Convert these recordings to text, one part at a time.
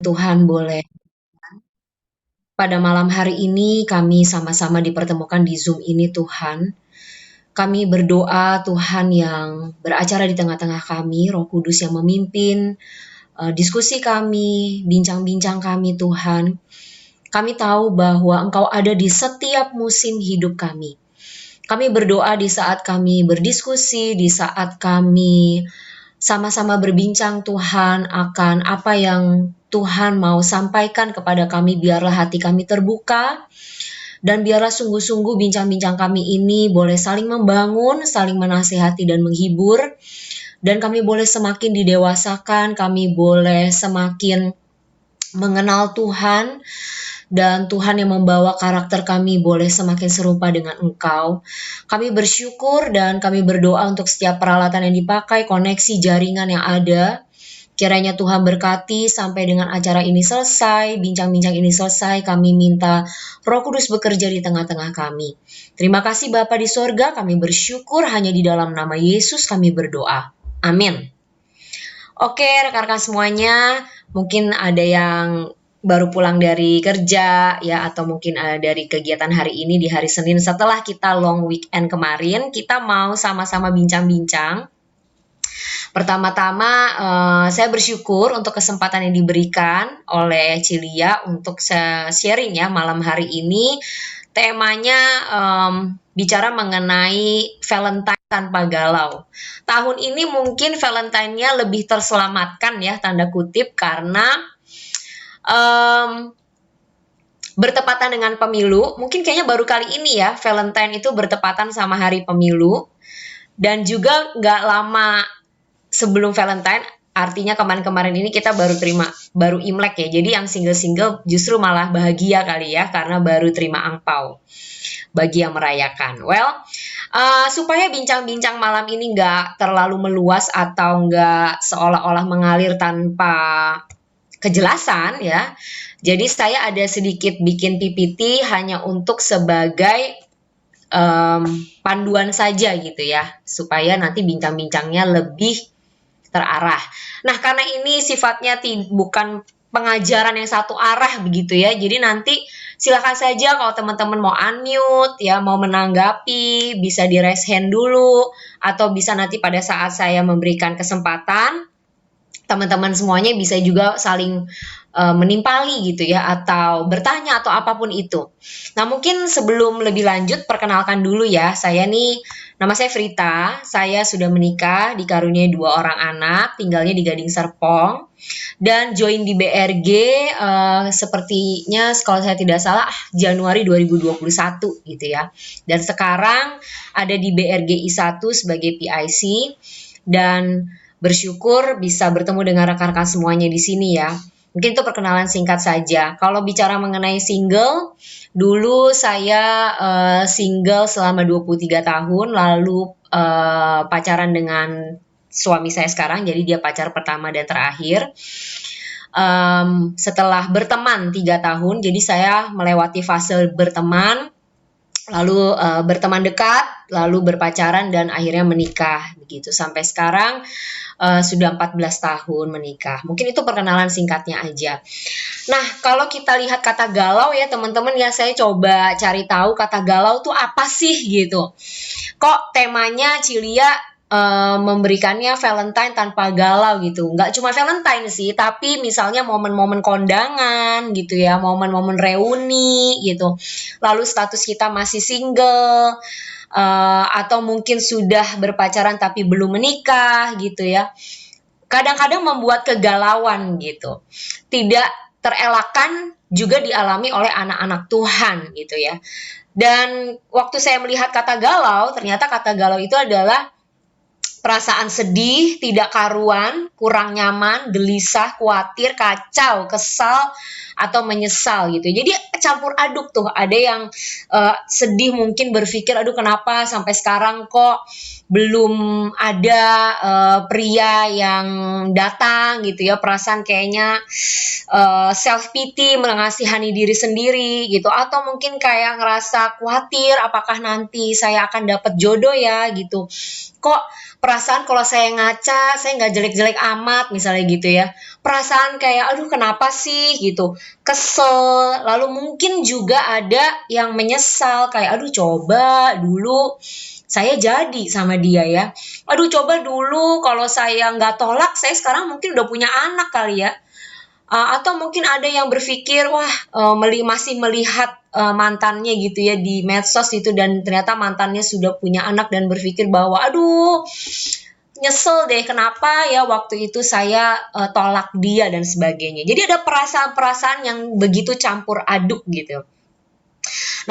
Tuhan boleh pada malam hari ini kami sama-sama dipertemukan di Zoom ini Tuhan. Kami berdoa Tuhan yang beracara di tengah-tengah kami, Roh Kudus yang memimpin diskusi kami, bincang-bincang kami Tuhan. Kami tahu bahwa Engkau ada di setiap musim hidup kami. Kami berdoa di saat kami berdiskusi, di saat kami sama-sama berbincang Tuhan akan apa yang Tuhan mau sampaikan kepada kami, biarlah hati kami terbuka, dan biarlah sungguh-sungguh bincang-bincang kami ini boleh saling membangun, saling menasihati dan menghibur, dan kami boleh semakin didewasakan, kami boleh semakin mengenal Tuhan, dan Tuhan yang membawa karakter kami boleh semakin serupa dengan Engkau. Kami bersyukur dan kami berdoa untuk setiap peralatan yang dipakai, koneksi jaringan yang ada. Kiranya Tuhan berkati sampai dengan acara ini selesai, bincang-bincang ini selesai. Kami minta Roh Kudus bekerja di tengah-tengah kami. Terima kasih Bapa di sorga, kami bersyukur hanya di dalam nama Yesus kami berdoa. Amin. Oke, rekan-rekan semuanya, mungkin ada yang baru pulang dari kerja ya, atau mungkin dari kegiatan hari ini di hari Senin setelah kita long weekend kemarin. Kita mau sama-sama bincang-bincang. Pertama-tama saya bersyukur untuk kesempatan yang diberikan oleh Cilia untuk sharing ya malam hari ini. Temanya bicara mengenai Valentine tanpa galau. Tahun ini mungkin Valentine-nya lebih terselamatkan ya, tanda kutip, karena bertepatan dengan pemilu. Mungkin kayaknya baru kali ini ya Valentine itu bertepatan sama hari pemilu. Dan juga nggak lama sebelum Valentine, artinya kemarin-kemarin ini kita baru Imlek ya. Jadi yang single-single justru malah bahagia kali ya, karena baru terima angpau bagi yang merayakan. Well, supaya bincang-bincang malam ini nggak terlalu meluas atau nggak seolah-olah mengalir tanpa kejelasan ya. Jadi saya ada sedikit bikin PPT hanya untuk sebagai panduan saja gitu ya, supaya nanti bincang-bincangnya lebih terarah. Nah, karena ini sifatnya bukan pengajaran yang satu arah begitu ya, jadi nanti silakan saja kalau teman-teman mau unmute ya, mau menanggapi, bisa di raise hand dulu, atau bisa nanti pada saat saya memberikan kesempatan, teman-teman semuanya bisa juga saling menimpali gitu ya, atau bertanya atau apapun itu. Nah, mungkin sebelum lebih lanjut perkenalkan dulu ya, nama saya Frita, saya sudah menikah, dikaruniai 2 orang anak, tinggalnya di Gading Serpong, dan join di BRG sepertinya kalau saya tidak salah Januari 2021 gitu ya. Dan sekarang ada di BRG I1 sebagai PIC, dan bersyukur bisa bertemu dengan rekan-rekan semuanya di sini ya. Mungkin itu perkenalan singkat saja. Kalau bicara mengenai single, dulu saya single selama 23 tahun, lalu pacaran dengan suami saya sekarang, jadi dia pacar pertama dan terakhir. Setelah berteman 3 tahun, jadi saya melewati fase berteman, lalu berteman dekat, lalu berpacaran, dan akhirnya menikah begitu. Sampai sekarang sudah 14 tahun menikah. Mungkin itu perkenalan singkatnya aja. Nah, kalau kita lihat kata galau ya teman-teman ya, saya coba cari tahu kata galau tuh apa sih gitu. Kok temanya Cilia memberikannya Valentine tanpa galau gitu. Nggak cuma Valentine sih, tapi misalnya momen-momen kondangan gitu ya, momen-momen reuni gitu. Lalu status kita masih single, atau mungkin sudah berpacaran tapi belum menikah gitu ya. Kadang-kadang membuat kegalauan gitu. Tidak terelakkan juga dialami oleh anak-anak Tuhan gitu ya. Dan waktu saya melihat kata galau, ternyata kata galau itu adalah perasaan sedih, tidak karuan, kurang nyaman, gelisah, khawatir, kacau, kesal, atau menyesal gitu. Jadi campur aduk tuh. Ada yang sedih, mungkin berpikir, aduh kenapa sampai sekarang kok belum ada pria yang datang gitu ya. Perasaan kayaknya self pity, mengasihani diri sendiri gitu. Atau mungkin kayak ngerasa khawatir, apakah nanti saya akan dapat jodoh ya gitu. Kok Perasaan kalau saya ngaca, saya nggak jelek-jelek amat, misalnya gitu ya. Perasaan kayak, aduh kenapa sih gitu, kesel. Lalu mungkin juga ada yang menyesal, kayak aduh coba dulu saya jadi sama dia ya. Aduh coba dulu kalau saya nggak tolak, saya sekarang mungkin udah punya anak kali ya. Atau mungkin ada yang berpikir, wah masih melihat mantannya gitu ya di medsos itu, dan ternyata mantannya sudah punya anak dan berpikir bahwa, aduh nyesel deh kenapa ya waktu itu saya tolak dia dan sebagainya. Jadi ada perasaan-perasaan yang begitu campur aduk gitu.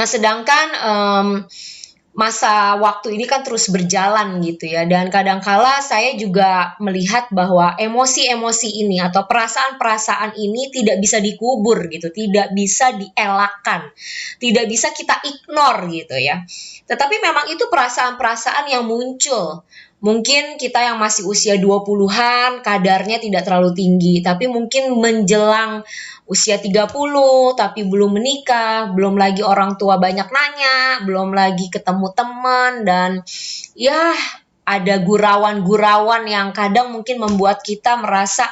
Nah, sedangkan masa waktu ini kan terus berjalan gitu ya, dan kadangkala saya juga melihat bahwa emosi-emosi ini atau perasaan-perasaan ini tidak bisa dikubur gitu, tidak bisa dielakkan, tidak bisa kita ignore gitu ya. Tetapi memang itu perasaan-perasaan yang muncul. Mungkin kita yang masih usia 20-an kadarnya tidak terlalu tinggi, tapi mungkin menjelang usia 30 tapi belum menikah, belum lagi orang tua banyak nanya, belum lagi ketemu teman, dan ya ada gurauan-gurauan yang kadang mungkin membuat kita merasa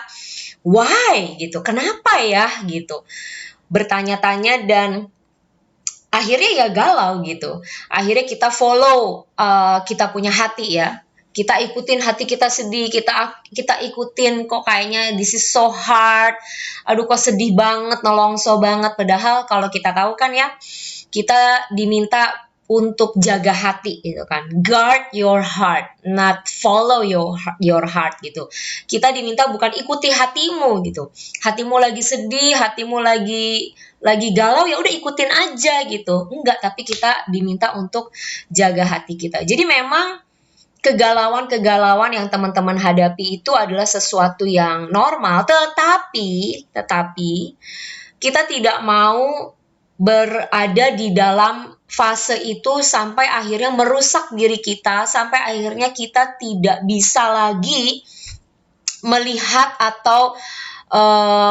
why gitu, kenapa ya gitu, bertanya-tanya, dan akhirnya ya galau gitu. Akhirnya kita follow kita punya hati ya. Kita ikutin hati kita sedih, kita ikutin kok kayaknya this is so hard. Aduh kok sedih banget, nolongso banget. Padahal kalau kita tahu kan ya, kita diminta untuk jaga hati gitu kan. Guard your heart, not follow your heart gitu. Kita diminta bukan ikuti hatimu gitu. Hatimu lagi sedih, hatimu lagi galau, ya udah ikutin aja gitu. Enggak, tapi kita diminta untuk jaga hati kita. Jadi memang kegalauan-kegalauan yang teman-teman hadapi itu adalah sesuatu yang normal, tetapi kita tidak mau berada di dalam fase itu sampai akhirnya merusak diri kita, sampai akhirnya kita tidak bisa lagi melihat atau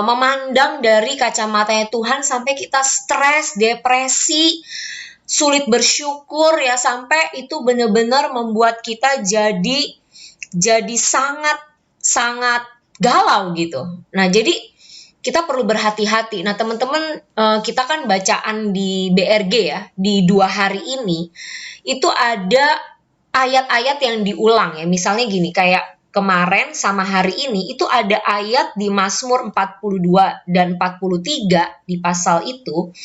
memandang dari kacamatanya Tuhan, sampai kita stres, depresi, sulit bersyukur ya, sampai itu benar-benar membuat kita jadi sangat galau gitu. Nah, jadi kita perlu berhati-hati. Nah, teman-teman, kita kan bacaan di BRG ya, di 2 hari ini, itu ada ayat-ayat yang diulang ya. Misalnya gini, kayak kemarin sama hari ini, itu ada ayat di Mazmur 42 dan 43 di pasal itu.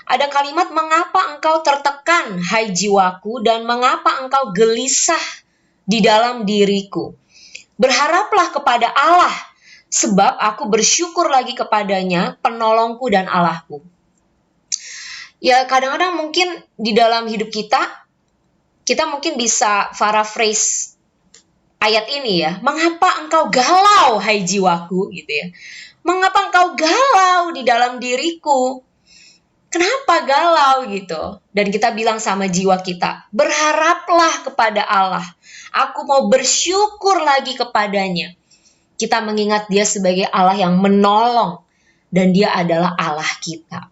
Ada kalimat, mengapa engkau tertekan, hai jiwaku, dan mengapa engkau gelisah di dalam diriku. Berharaplah kepada Allah, sebab aku bersyukur lagi kepadanya, penolongku dan Allahku. Ya kadang-kadang mungkin di dalam hidup kita mungkin bisa paraphrase ayat ini ya. Mengapa engkau galau, hai jiwaku, gitu ya. Mengapa engkau galau di dalam diriku? Kenapa galau gitu? Dan kita bilang sama jiwa kita, berharaplah kepada Allah. Aku mau bersyukur lagi kepadanya. Kita mengingat dia sebagai Allah yang menolong, dan dia adalah Allah kita.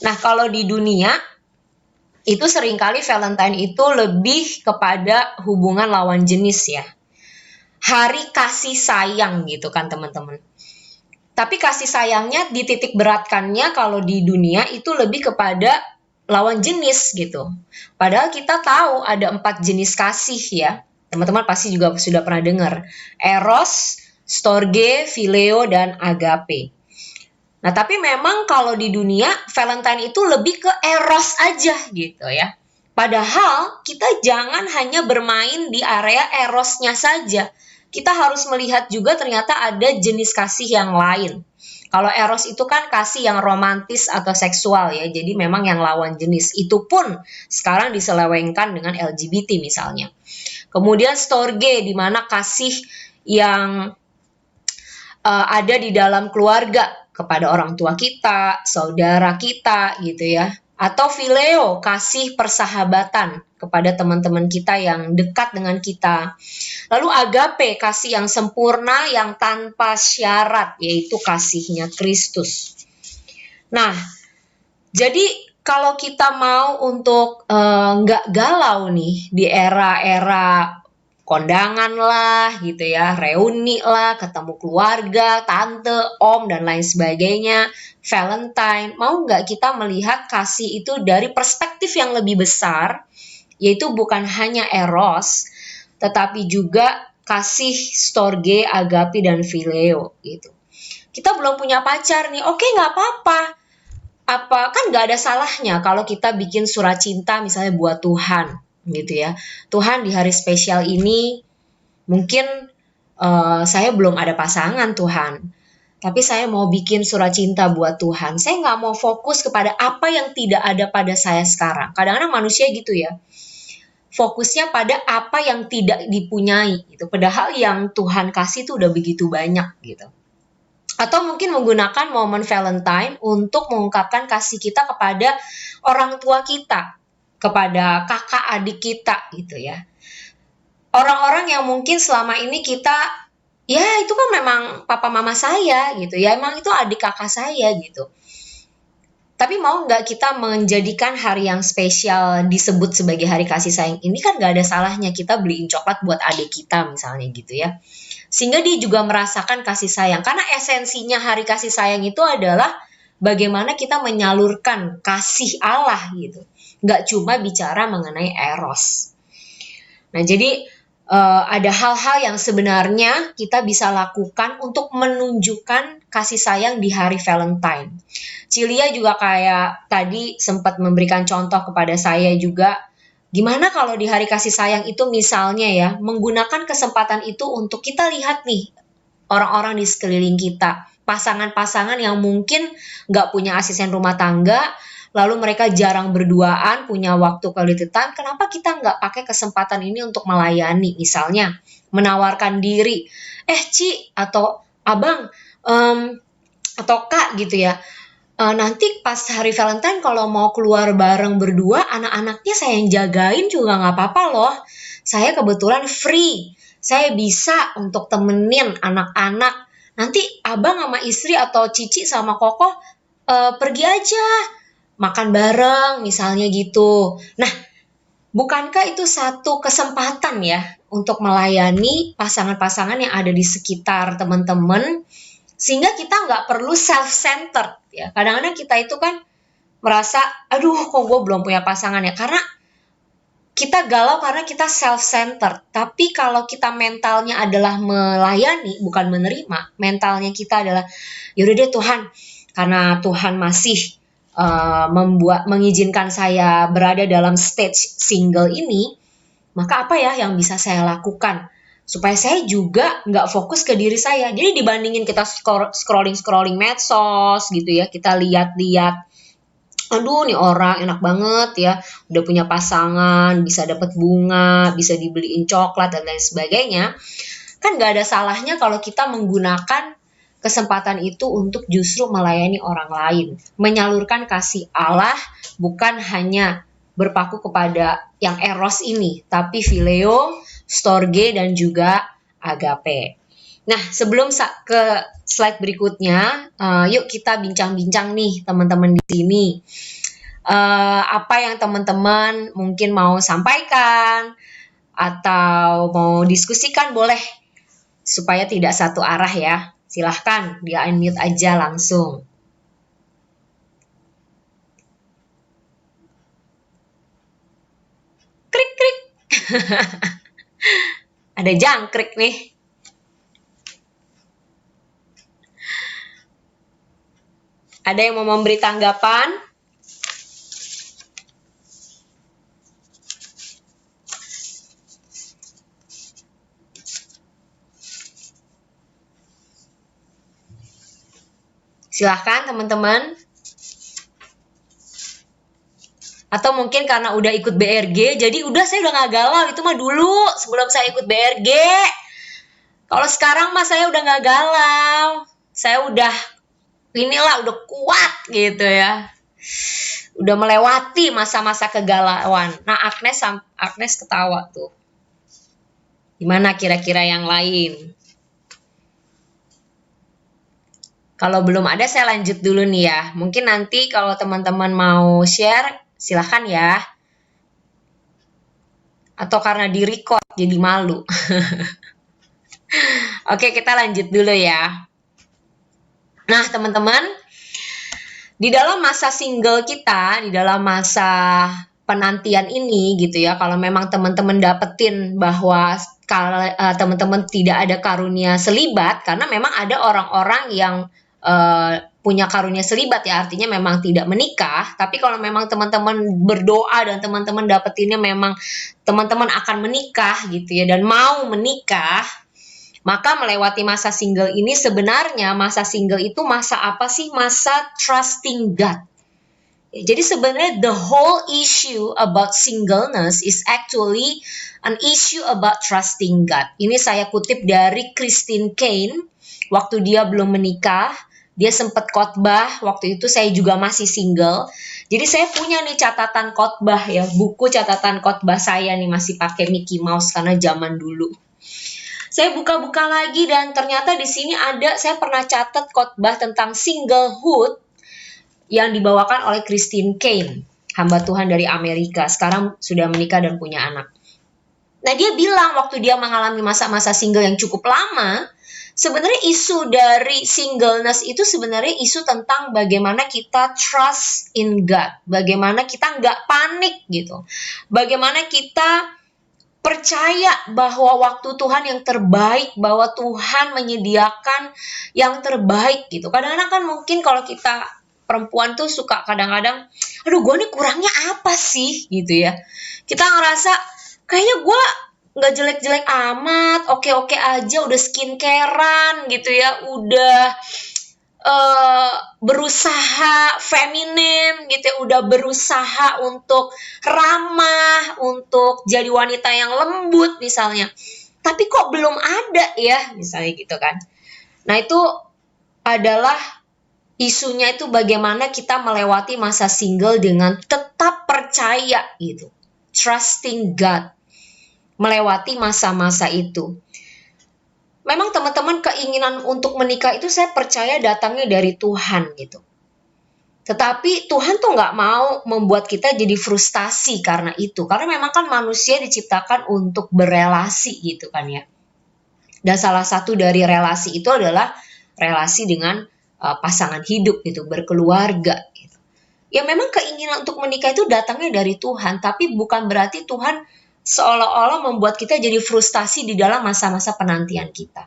Nah, kalau di dunia, itu seringkali Valentine itu lebih kepada hubungan lawan jenis ya. Hari kasih sayang gitu kan teman-teman. Tapi kasih sayangnya dititik beratkannya kalau di dunia itu lebih kepada lawan jenis gitu. Padahal kita tahu ada 4 jenis kasih ya. Teman-teman pasti juga sudah pernah dengar. Eros, Storge, Phileo, dan Agape. Nah, tapi memang kalau di dunia Valentine itu lebih ke Eros aja gitu ya. Padahal kita jangan hanya bermain di area Erosnya saja. Kita harus melihat juga ternyata ada jenis kasih yang lain. Kalau Eros itu kan kasih yang romantis atau seksual ya, jadi memang yang lawan jenis. Itu pun sekarang diselewengkan dengan LGBT misalnya. Kemudian Storge, di mana kasih yang ada di dalam keluarga, kepada orang tua kita, saudara kita gitu ya. Atau Phileo, kasih persahabatan kepada teman-teman kita yang dekat dengan kita. Lalu Agape, kasih yang sempurna, yang tanpa syarat, yaitu kasihnya Kristus. Nah, jadi kalau kita mau untuk nggak galau nih di era-era kondangan lah gitu ya, reuni lah, ketemu keluarga, tante, om, dan lain sebagainya, Valentine. Mau nggak kita melihat kasih itu dari perspektif yang lebih besar, yaitu bukan hanya eros, tetapi juga kasih storge, agape, dan phileo gitu. Kita belum punya pacar nih, oke nggak apa-apa. Apa kan nggak ada salahnya kalau kita bikin surat cinta misalnya buat Tuhan gitu ya. Tuhan, di hari spesial ini mungkin saya belum ada pasangan Tuhan, tapi saya mau bikin surat cinta buat Tuhan. Saya nggak mau fokus kepada apa yang tidak ada pada saya sekarang. Kadang-kadang manusia gitu ya, fokusnya pada apa yang tidak dipunyai gitu. Padahal yang Tuhan kasih itu udah begitu banyak gitu. Atau mungkin menggunakan momen Valentine untuk mengungkapkan kasih kita kepada orang tua kita, kepada kakak adik kita gitu ya. Orang-orang yang mungkin selama ini kita, ya itu kan memang papa mama saya gitu ya, emang itu adik kakak saya gitu. Tapi mau nggak kita menjadikan hari yang spesial disebut sebagai hari kasih sayang ini, kan nggak ada salahnya kita beliin coklat buat adik kita misalnya gitu ya. Sehingga dia juga merasakan kasih sayang. Karena esensinya hari kasih sayang itu adalah bagaimana kita menyalurkan kasih Allah gitu. Nggak cuma bicara mengenai eros. Nah, jadi ada hal-hal yang sebenarnya kita bisa lakukan untuk menunjukkan kasih sayang di hari Valentine. Cilia juga kayak tadi sempat memberikan contoh kepada saya juga, gimana kalau di hari kasih sayang itu misalnya ya, menggunakan kesempatan itu untuk kita lihat nih orang-orang di sekeliling kita, pasangan-pasangan yang mungkin nggak punya asisten rumah tangga, lalu mereka jarang berduaan, punya waktu quality time, kenapa kita nggak pakai kesempatan ini untuk melayani, misalnya menawarkan diri, Ci atau Abang, atau Kak gitu ya, nanti pas hari Valentine kalau mau keluar bareng berdua, anak-anaknya saya yang jagain juga nggak apa-apa loh, saya kebetulan free, saya bisa untuk temenin anak-anak, nanti Abang sama istri atau Cici sama Kokoh pergi aja, makan bareng misalnya gitu. Nah, bukankah itu satu kesempatan ya untuk melayani pasangan-pasangan yang ada di sekitar teman-teman, sehingga kita nggak perlu self-centered ya. Kadang-kadang kita itu kan merasa, aduh kok gue belum punya pasangan ya, karena kita galau karena kita self-centered. Tapi kalau kita mentalnya adalah melayani, bukan menerima, mentalnya kita adalah, yaudah deh Tuhan, karena Tuhan masih mengizinkan saya berada dalam stage single ini, maka apa ya yang bisa saya lakukan supaya saya juga nggak fokus ke diri saya. Jadi dibandingin kita scrolling medsos gitu ya, kita lihat-lihat, aduh nih orang enak banget ya, udah punya pasangan, bisa dapat bunga, bisa dibeliin coklat dan lain sebagainya. Kan nggak ada salahnya kalau kita menggunakan kesempatan itu untuk justru melayani orang lain, menyalurkan kasih Allah, bukan hanya berpaku kepada yang eros ini, tapi phileo, storge, dan juga agape. Nah, sebelum ke slide berikutnya, yuk kita bincang-bincang nih teman-teman di sini. Apa yang teman-teman mungkin mau sampaikan atau mau diskusikan, boleh, supaya tidak satu arah ya. Silahkan di unmute aja langsung. Krik-krik. Ada jangkrik nih. Ada yang mau memberi tanggapan? Silahkan teman-teman. Atau mungkin karena udah ikut BRG, jadi saya udah gak galau, itu mah dulu sebelum saya ikut BRG. Kalau sekarang mah saya udah gak galau, saya udah udah kuat gitu ya. Udah melewati masa-masa kegalauan. Nah, Agnes ketawa tuh. Gimana kira-kira yang lain? Kalau belum ada saya lanjut dulu nih ya. Mungkin nanti kalau teman-teman mau share, silahkan ya. Atau karena di-record jadi malu? Oke, kita lanjut dulu ya. Nah, teman-teman, di dalam masa single kita, di dalam masa penantian ini gitu ya, kalau memang teman-teman dapetin bahwa kalau teman-teman tidak ada karunia selibat, karena memang ada orang-orang yang punya karunia selibat ya, artinya memang tidak menikah. Tapi kalau memang teman-teman berdoa dan teman-teman dapetinnya memang teman-teman akan menikah gitu ya, dan mau menikah, maka melewati masa single ini, sebenarnya masa single itu masa apa sih? Masa trusting God. Jadi sebenarnya the whole issue about singleness is actually an issue about trusting God. Ini saya kutip dari Christine Caine, waktu dia belum menikah. Dia sempat khotbah, waktu itu saya juga masih single. Jadi saya punya nih catatan khotbah ya, buku catatan khotbah saya nih masih pakai Mickey Mouse karena zaman dulu. Saya buka-buka lagi dan ternyata di sini ada, saya pernah catat khotbah tentang singlehood yang dibawakan oleh Christine Caine, hamba Tuhan dari Amerika, sekarang sudah menikah dan punya anak. Nah, dia bilang waktu dia mengalami masa-masa single yang cukup lama, sebenarnya isu dari singleness itu sebenarnya isu tentang bagaimana kita trust in God, bagaimana kita nggak panik gitu, bagaimana kita percaya bahwa waktu Tuhan yang terbaik, bahwa Tuhan menyediakan yang terbaik gitu. Kadang-kadang kan mungkin kalau kita perempuan tuh suka kadang-kadang, aduh gue nih kurangnya apa sih gitu ya. Kita ngerasa kayaknya gue nggak jelek-jelek amat, oke-oke aja, udah skincarean gitu ya, udah berusaha feminim gitu ya, udah berusaha untuk ramah, untuk jadi wanita yang lembut misalnya, tapi kok belum ada ya misalnya gitu kan. Nah, itu adalah isunya, itu bagaimana kita melewati masa single dengan tetap percaya gitu, trusting God, melewati masa-masa itu. Memang teman-teman, keinginan untuk menikah itu saya percaya datangnya dari Tuhan gitu. Tetapi Tuhan tuh nggak mau membuat kita jadi frustasi karena itu. Karena memang kan manusia diciptakan untuk berelasi gitu kan ya. Dan salah satu dari relasi itu adalah relasi dengan pasangan hidup gitu, berkeluarga gitu. Ya memang keinginan untuk menikah itu datangnya dari Tuhan. Tapi bukan berarti Tuhan seolah-olah membuat kita jadi frustasi di dalam masa-masa penantian kita.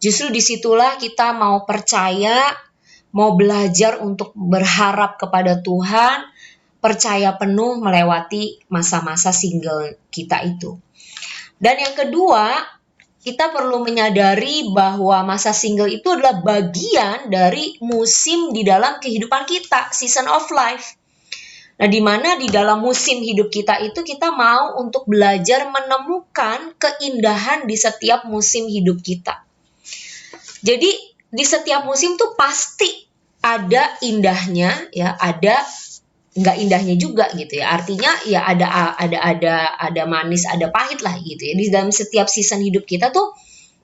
Justru disitulah kita mau percaya, mau belajar untuk berharap kepada Tuhan, percaya penuh melewati masa-masa single kita itu. Dan yang kedua, kita perlu menyadari bahwa masa single itu adalah bagian dari musim di dalam kehidupan kita, season of life. Nah, di mana di dalam musim hidup kita itu kita mau untuk belajar menemukan keindahan di setiap musim hidup kita. Jadi di setiap musim tuh pasti ada indahnya ya, ada nggak indahnya juga gitu ya. Artinya ya ada manis, ada pahit lah gitu ya. Di dalam setiap season hidup kita tuh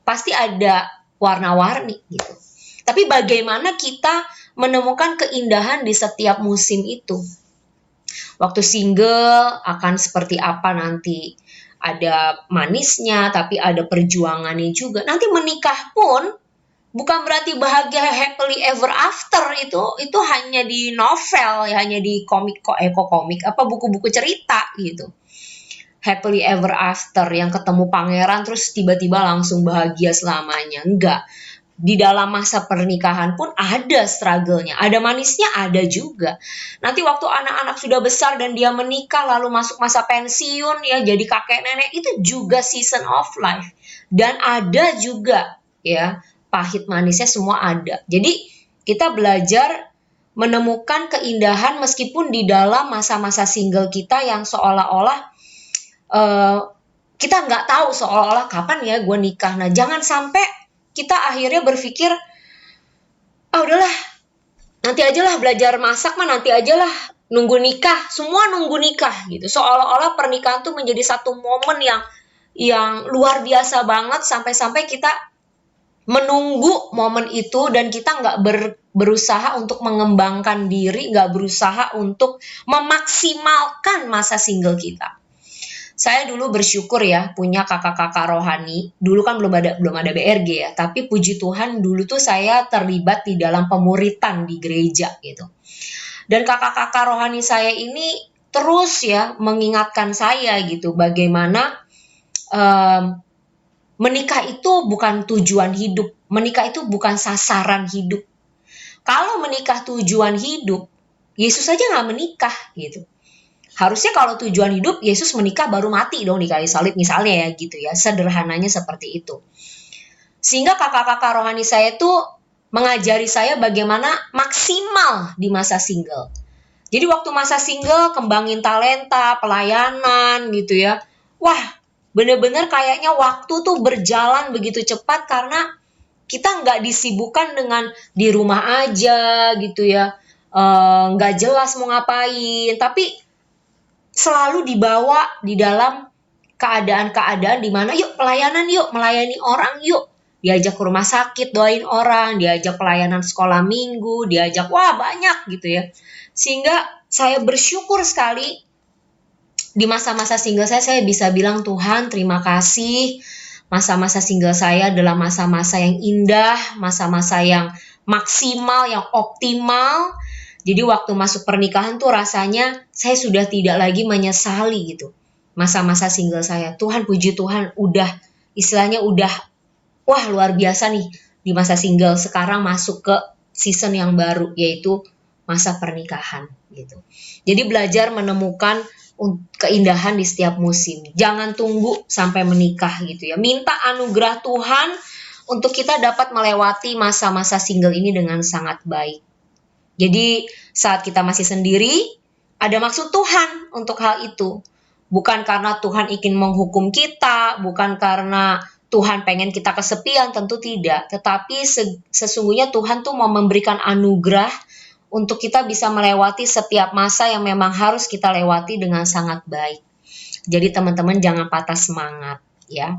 pasti ada warna-warni gitu. Tapi bagaimana kita menemukan keindahan di setiap musim itu? Waktu single akan seperti apa nanti? Ada manisnya, tapi ada perjuangannya juga. Nanti menikah pun bukan berarti bahagia happily ever after, itu hanya di novel ya, hanya di komik apa buku-buku cerita gitu. Happily ever after yang ketemu pangeran terus tiba-tiba langsung bahagia selamanya, enggak. Di dalam masa pernikahan pun ada struggle-nya, ada manisnya, ada juga. Nanti waktu anak-anak sudah besar dan dia menikah lalu masuk masa pensiun ya, jadi kakek nenek, itu juga season of life. Dan ada juga ya pahit manisnya, semua ada. Jadi kita belajar menemukan keindahan meskipun di dalam masa-masa single kita yang seolah-olah kita nggak tahu seolah-olah kapan ya gue nikah. Nah, jangan sampai kita akhirnya berpikir, udahlah, nanti aja lah belajar masak mah, nanti aja lah nunggu nikah, semua nunggu nikah gitu. Seolah-olah pernikahan tuh menjadi satu momen yang luar biasa banget, sampai-sampai kita menunggu momen itu dan kita nggak berusaha untuk mengembangkan diri, nggak berusaha untuk memaksimalkan masa single kita. Saya dulu bersyukur ya punya kakak-kakak rohani. Dulu kan belum ada BRG ya, tapi puji Tuhan dulu tuh saya terlibat di dalam pemuritan di gereja gitu. Dan kakak-kakak rohani saya ini terus ya mengingatkan saya gitu bagaimana menikah itu bukan tujuan hidup, menikah itu bukan sasaran hidup. Kalau menikah tujuan hidup, Yesus aja nggak menikah gitu. Harusnya kalau tujuan hidup, Yesus menikah baru mati dong di kayu salib misalnya ya gitu ya. Sederhananya seperti itu. Sehingga kakak-kakak rohani saya tuh mengajari saya bagaimana maksimal di masa single. Jadi waktu masa single kembangin talenta, pelayanan gitu ya. Wah, bener-bener kayaknya waktu tuh berjalan begitu cepat karena kita nggak disibukkan dengan di rumah aja gitu ya. Nggak jelas mau ngapain. Tapi selalu dibawa di dalam keadaan-keadaan di mana yuk pelayanan yuk, melayani orang yuk. Diajak ke rumah sakit, doain orang, diajak pelayanan sekolah minggu, diajak wah banyak gitu ya. Sehingga saya bersyukur sekali di masa-masa single saya bisa bilang Tuhan terima kasih. Masa-masa single saya adalah masa-masa yang indah, masa-masa yang maksimal, yang optimal. Jadi waktu masuk pernikahan tuh rasanya saya sudah tidak lagi menyesali gitu. Masa-masa single saya. Tuhan puji Tuhan udah istilahnya udah wah luar biasa nih di masa single. Sekarang masuk ke season yang baru yaitu masa pernikahan gitu. Jadi belajar menemukan keindahan di setiap musim. Jangan tunggu sampai menikah gitu ya. Minta anugerah Tuhan untuk kita dapat melewati masa-masa single ini dengan sangat baik. Jadi saat kita masih sendiri, ada maksud Tuhan untuk hal itu. Bukan karena Tuhan ingin menghukum kita, bukan karena Tuhan pengen kita kesepian, tentu tidak. Tetapi sesungguhnya Tuhan tuh mau memberikan anugerah untuk kita bisa melewati setiap masa yang memang harus kita lewati dengan sangat baik. Jadi teman-teman jangan patah semangat ya.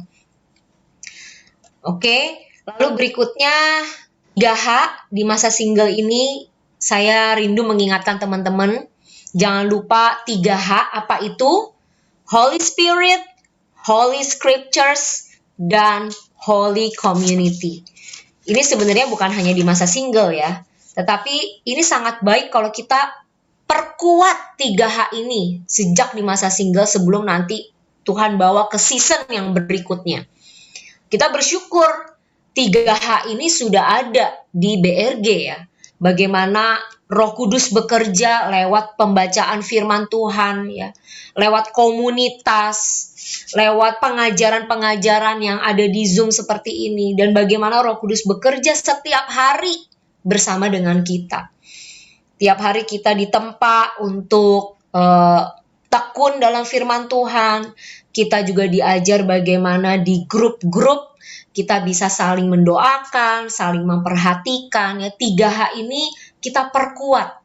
Oke, lalu berikutnya 3H di masa single ini saya rindu mengingatkan teman-teman, jangan lupa 3H apa itu? Holy Spirit, Holy Scriptures, dan Holy Community. Ini sebenarnya bukan hanya di masa single ya, tetapi ini sangat baik kalau kita perkuat 3H ini sejak di masa single sebelum nanti Tuhan bawa ke season yang berikutnya. Kita bersyukur 3H ini sudah ada di BRG ya. Bagaimana Roh Kudus bekerja lewat pembacaan firman Tuhan ya, lewat komunitas, lewat pengajaran-pengajaran yang ada di Zoom seperti ini, dan bagaimana Roh Kudus bekerja setiap hari bersama dengan kita. Tiap hari kita ditempa untuk tekun dalam firman Tuhan. Kita juga diajar bagaimana di grup-grup kita bisa saling mendoakan, saling memperhatikan ya. 3H ini kita perkuat.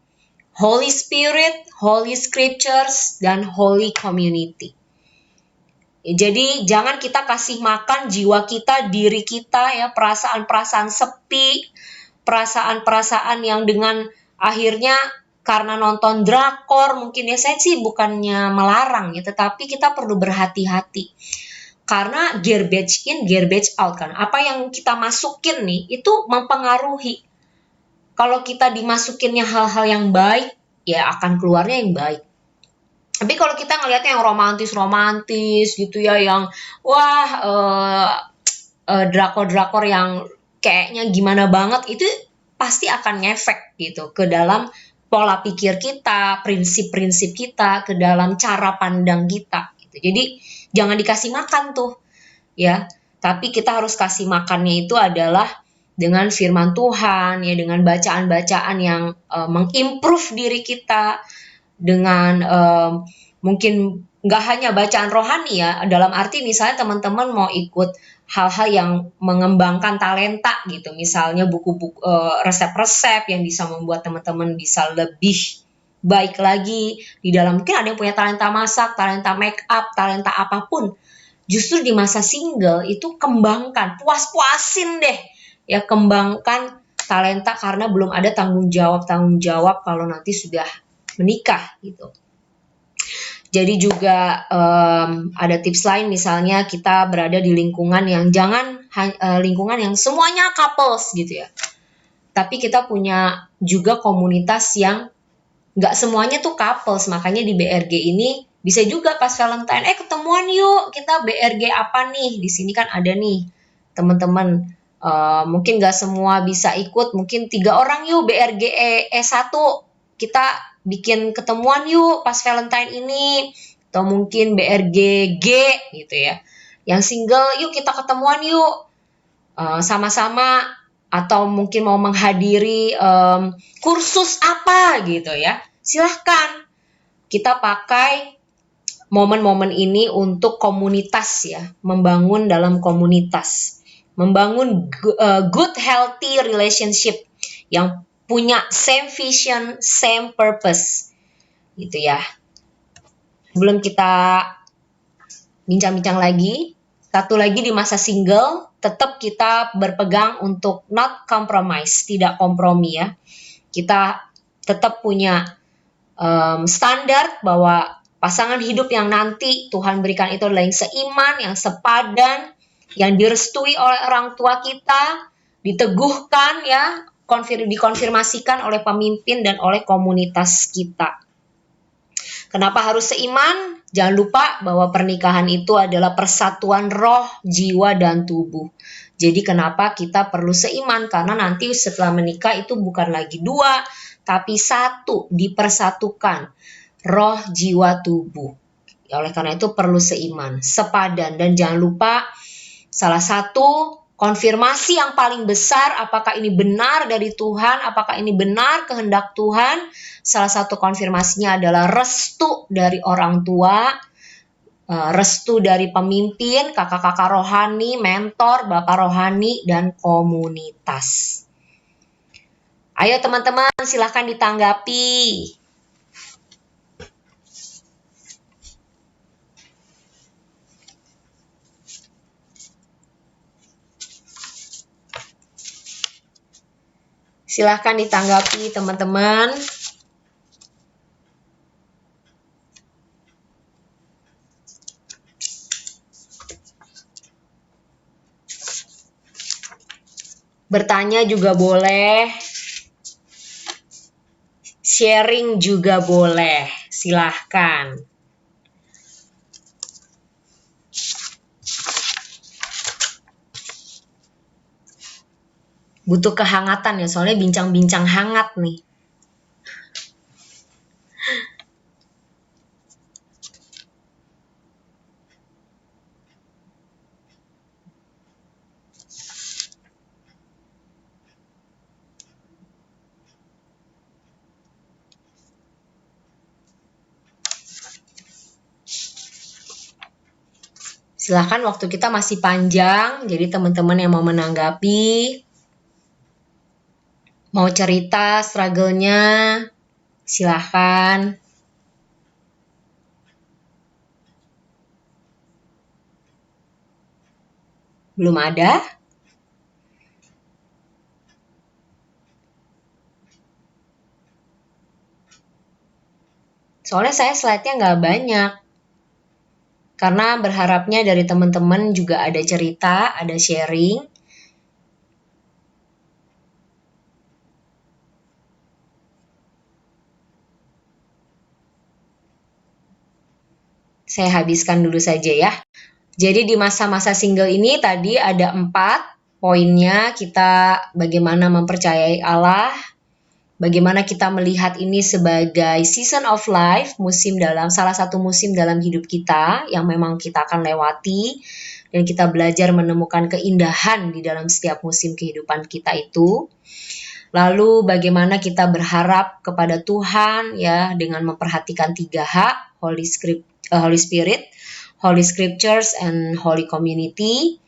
Holy Spirit, Holy Scriptures, dan Holy Community. Jadi jangan kita kasih makan jiwa kita, diri kita ya, perasaan-perasaan sepi, perasaan-perasaan yang dengan akhirnya karena nonton drakor mungkin ya, saya sih bukannya melarang ya, tetapi kita perlu berhati-hati. Karena garbage in, garbage out kan. Apa yang kita masukin nih itu mempengaruhi. Kalau kita dimasukinnya hal-hal yang baik, ya akan keluarnya yang baik. Tapi kalau kita ngelihatnya yang romantis-romantis gitu ya, yang wah drakor-drakor yang kayaknya gimana banget, itu pasti akan ngefek gitu ke dalam pola pikir kita, prinsip-prinsip kita, ke dalam cara pandang kita gitu. Jadi jangan dikasih makan tuh ya, tapi kita harus kasih makannya itu adalah dengan firman Tuhan ya, dengan bacaan-bacaan yang mengimprove diri kita, dengan mungkin nggak hanya bacaan rohani ya, dalam arti misalnya teman-teman mau ikut hal-hal yang mengembangkan talenta gitu, misalnya buku-buku resep-resep yang bisa membuat teman-teman bisa lebih baik lagi di dalam, mungkin ada yang punya talenta masak, talenta make up, talenta apapun. Justru di masa single itu kembangkan, puas-puasin deh ya, kembangkan talenta karena belum ada tanggung jawab kalau nanti sudah menikah gitu. Jadi juga ada tips lain, misalnya kita berada di lingkungan yang lingkungan yang semuanya couples gitu ya. Tapi kita punya juga komunitas yang nggak semuanya tuh couples, makanya di BRG ini bisa juga pas Valentine, ketemuan yuk, kita BRG apa nih, di sini kan ada nih teman-teman, mungkin nggak semua bisa ikut, mungkin 3 orang yuk BRG E1, kita bikin ketemuan yuk pas Valentine ini, atau mungkin BRG G gitu ya, yang single yuk kita ketemuan yuk, sama-sama, atau mungkin mau menghadiri kursus apa gitu ya, silahkan kita pakai momen-momen ini untuk komunitas ya, membangun dalam komunitas, membangun good healthy relationship yang punya same vision, same purpose gitu ya. Sebelum kita bincang-bincang lagi, satu lagi di masa single, tetap kita berpegang untuk not compromise, tidak kompromi ya. Kita tetap punya standar bahwa pasangan hidup yang nanti Tuhan berikan itu adalah yang seiman, yang sepadan, yang direstui oleh orang tua kita, diteguhkan ya, dikonfirmasikan oleh pemimpin dan oleh komunitas kita. Kenapa harus seiman? Jangan lupa bahwa pernikahan itu adalah persatuan roh, jiwa, dan tubuh. Jadi kenapa kita perlu seiman? Karena nanti setelah menikah itu bukan lagi 2, tapi 1, dipersatukan. Roh, jiwa, tubuh. Oleh karena itu perlu seiman, sepadan. Dan jangan lupa salah satu konfirmasi yang paling besar, apakah ini benar dari Tuhan, apakah ini benar kehendak Tuhan, salah satu konfirmasinya adalah restu dari orang tua, restu dari pemimpin, kakak-kakak rohani, mentor, bapak rohani, dan komunitas. Ayo teman-teman, silahkan ditanggapi. Silahkan ditanggapi teman-teman. Bertanya juga boleh. Sharing juga boleh. Silahkan. Butuh kehangatan ya, soalnya bincang-bincang hangat nih. Silahkan, waktu kita masih panjang, jadi teman-teman yang mau menanggapi, mau cerita struggle-nya, silahkan. Belum ada? Soalnya saya slide-nya nggak banyak. Karena berharapnya dari teman-teman juga ada cerita, ada sharing. Saya habiskan dulu saja ya. Jadi di masa-masa single ini tadi ada 4 poinnya, kita bagaimana mempercayai Allah, bagaimana kita melihat ini sebagai season of life, salah satu musim dalam hidup kita yang memang kita akan lewati, dan kita belajar menemukan keindahan di dalam setiap musim kehidupan kita itu. Lalu bagaimana kita berharap kepada Tuhan ya dengan memperhatikan 3H, Holy Spirit, Holy Scriptures, and Holy Community,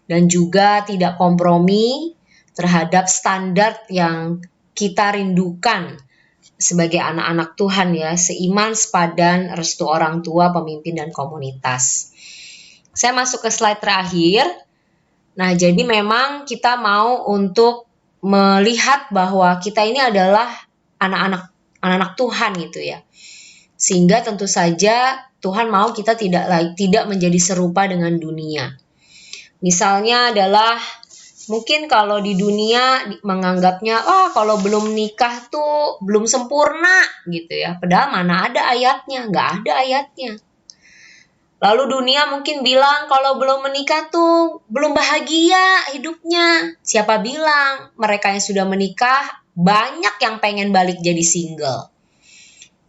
dan juga tidak kompromi terhadap standar yang kita rindukan sebagai anak-anak Tuhan ya, seiman, sepadan, restu orang tua, pemimpin, dan komunitas. Saya masuk ke slide terakhir. Nah, jadi memang kita mau untuk melihat bahwa kita ini adalah anak-anak Tuhan gitu ya. Sehingga tentu saja Tuhan mau kita tidak menjadi serupa dengan dunia. Misalnya adalah mungkin kalau di dunia menganggapnya, kalau belum nikah tuh belum sempurna gitu ya. Padahal mana ada ayatnya, nggak ada ayatnya. Lalu dunia mungkin bilang kalau belum menikah tuh belum bahagia hidupnya. Siapa bilang mereka yang sudah menikah banyak yang pengen balik jadi single.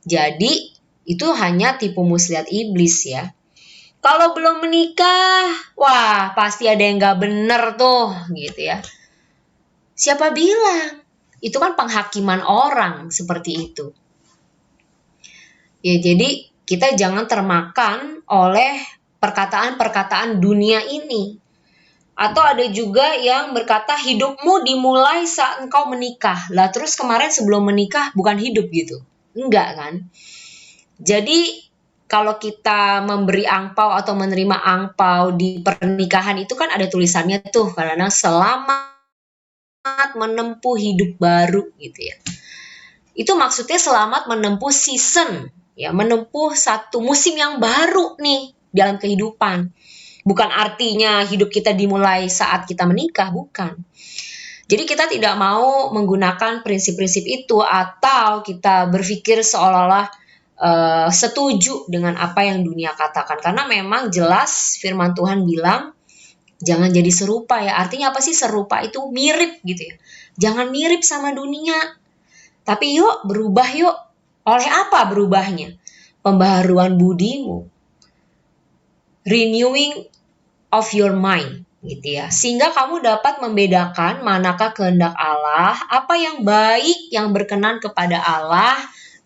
Jadi itu hanya tipu muslihat iblis ya. Kalau belum menikah, wah pasti ada yang gak bener tuh gitu ya. Siapa bilang? Itu kan penghakiman orang seperti itu. Ya jadi kita jangan termakan oleh perkataan-perkataan dunia ini. Atau ada juga yang berkata hidupmu dimulai saat engkau menikah. Lah terus kemarin sebelum menikah bukan hidup gitu. Enggak kan? Jadi kalau kita memberi angpau atau menerima angpau di pernikahan itu kan ada tulisannya tuh karena selamat menempuh hidup baru gitu ya. Itu maksudnya selamat menempuh season ya, menempuh satu musim yang baru nih dalam kehidupan. Bukan artinya hidup kita dimulai saat kita menikah, bukan. Jadi kita tidak mau menggunakan prinsip-prinsip itu atau kita berpikir seolah-olah setuju dengan apa yang dunia katakan. Karena memang jelas firman Tuhan bilang jangan jadi serupa ya. Artinya apa sih serupa itu? Mirip gitu ya. Jangan mirip sama dunia. Tapi yuk berubah yuk. Oleh apa berubahnya? Pembaharuan budimu. Renewing of your mind gitu ya. Sehingga kamu dapat membedakan manakah kehendak Allah, apa yang baik, yang berkenan kepada Allah,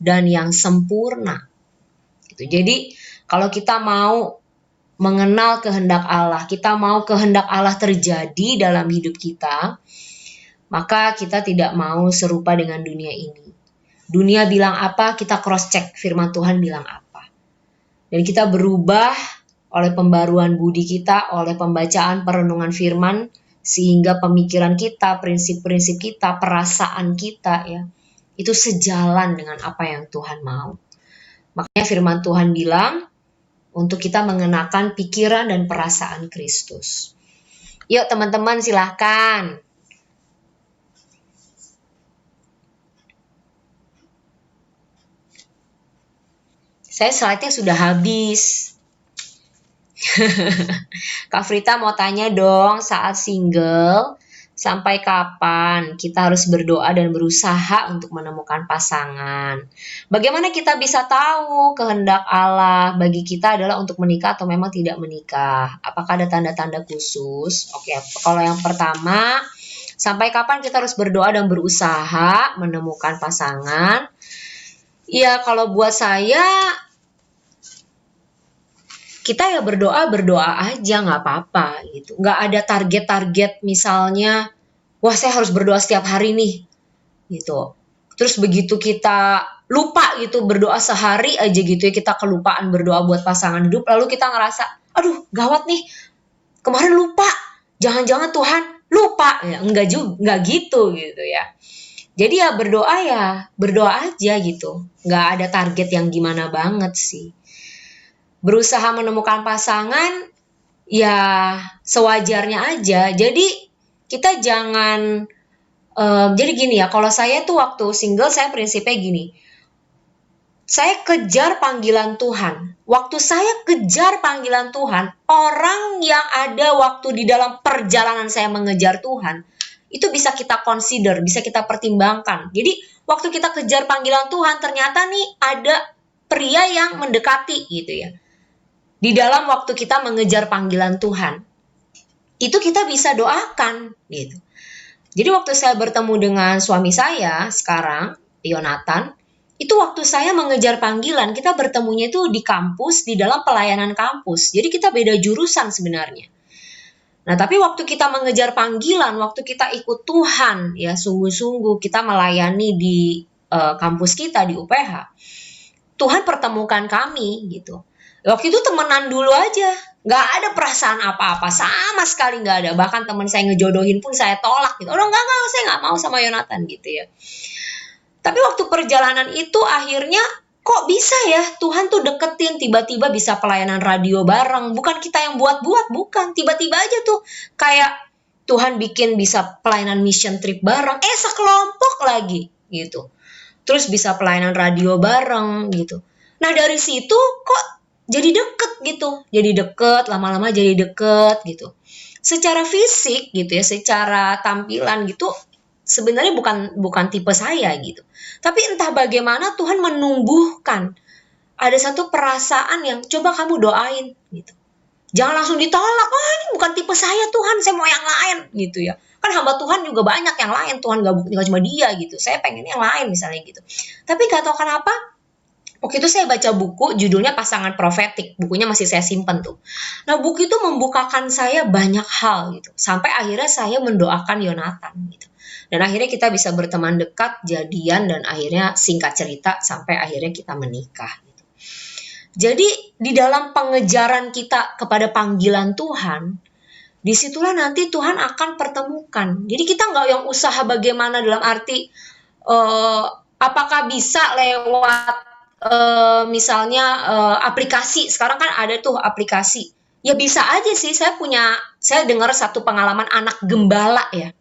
dan yang sempurna. Gitu. Jadi kalau kita mau mengenal kehendak Allah, kita mau kehendak Allah terjadi dalam hidup kita, maka kita tidak mau serupa dengan dunia ini. Dunia bilang apa, kita cross check firman Tuhan bilang apa. Dan kita berubah oleh pembaruan budi kita, oleh pembacaan perenungan firman, sehingga pemikiran kita, prinsip-prinsip kita, perasaan kita ya, itu sejalan dengan apa yang Tuhan mau. Makanya firman Tuhan bilang untuk kita mengenakan pikiran dan perasaan Kristus. Yuk teman-teman silahkan. Saya slide-nya sudah habis. Kak Frita mau tanya dong, saat single, sampai kapan kita harus berdoa dan berusaha untuk menemukan pasangan? Bagaimana kita bisa tahu kehendak Allah bagi kita adalah untuk menikah atau memang tidak menikah? Apakah ada tanda-tanda khusus? Oke, kalau yang pertama, sampai kapan kita harus berdoa dan berusaha menemukan pasangan? Ya, kalau buat saya, kita ya berdoa aja nggak apa-apa gitu. Nggak ada target-target misalnya, wah saya harus berdoa setiap hari nih gitu. Terus begitu kita lupa gitu berdoa sehari aja gitu ya, kita kelupaan berdoa buat pasangan hidup, lalu kita ngerasa, aduh gawat nih, kemarin lupa, jangan-jangan Tuhan lupa. Ya, nggak gitu ya. Jadi ya berdoa aja gitu. Nggak ada target yang gimana banget sih. Berusaha menemukan pasangan ya sewajarnya aja. Jadi kita jangan jadi gini ya, kalau saya tuh waktu single saya prinsipnya gini. Saya kejar panggilan Tuhan. Waktu saya kejar panggilan Tuhan, orang yang ada waktu di dalam perjalanan saya mengejar Tuhan, itu bisa kita consider, bisa kita pertimbangkan. Jadi waktu kita kejar panggilan Tuhan, ternyata nih ada pria yang mendekati gitu ya. Di dalam waktu kita mengejar panggilan Tuhan, itu kita bisa doakan gitu. Jadi waktu saya bertemu dengan suami saya sekarang, Yonatan, itu waktu saya mengejar panggilan, kita bertemunya itu di kampus, di dalam pelayanan kampus. Jadi kita beda jurusan sebenarnya. Nah, tapi waktu kita mengejar panggilan, waktu kita ikut Tuhan, ya sungguh-sungguh kita melayani di kampus kita di UPH, Tuhan pertemukan kami gitu. Waktu itu temenan dulu aja, nggak ada perasaan apa-apa, sama sekali nggak ada. Bahkan teman saya ngejodohin pun saya tolak gitu. Oh enggak, saya nggak mau sama Yonatan gitu ya. Tapi waktu perjalanan itu akhirnya kok bisa ya Tuhan tuh deketin, tiba-tiba bisa pelayanan radio bareng, bukan kita yang buat-buat, bukan, tiba-tiba aja tuh kayak Tuhan bikin bisa pelayanan mission trip bareng, sekelompok lagi gitu. Terus bisa pelayanan radio bareng gitu. Nah dari situ kok jadi deket gitu, jadi deket, lama-lama jadi deket gitu. Secara fisik gitu ya, secara tampilan gitu, sebenarnya bukan tipe saya gitu. Tapi entah bagaimana Tuhan menumbuhkan ada satu perasaan yang coba kamu doain gitu. Jangan langsung ditolak, ini bukan tipe saya Tuhan, saya mau yang lain gitu ya. Kan hamba Tuhan juga banyak yang lain, Tuhan gak cuma dia gitu. Saya pengen yang lain misalnya gitu. Tapi gak tahu kenapa, waktu itu saya baca buku judulnya Pasangan Profetik. Bukunya masih saya simpen tuh. Nah buku itu membukakan saya banyak hal gitu. Sampai akhirnya saya mendoakan Yonatan gitu. Dan akhirnya kita bisa berteman dekat, jadian, dan akhirnya singkat cerita sampai akhirnya kita menikah. Jadi di dalam pengejaran kita kepada panggilan Tuhan, disitulah nanti Tuhan akan pertemukan. Jadi kita nggak yang usaha bagaimana dalam arti apakah bisa lewat misalnya aplikasi. Sekarang kan ada tuh aplikasi. Ya bisa aja sih. Saya dengar satu pengalaman anak gembala ya.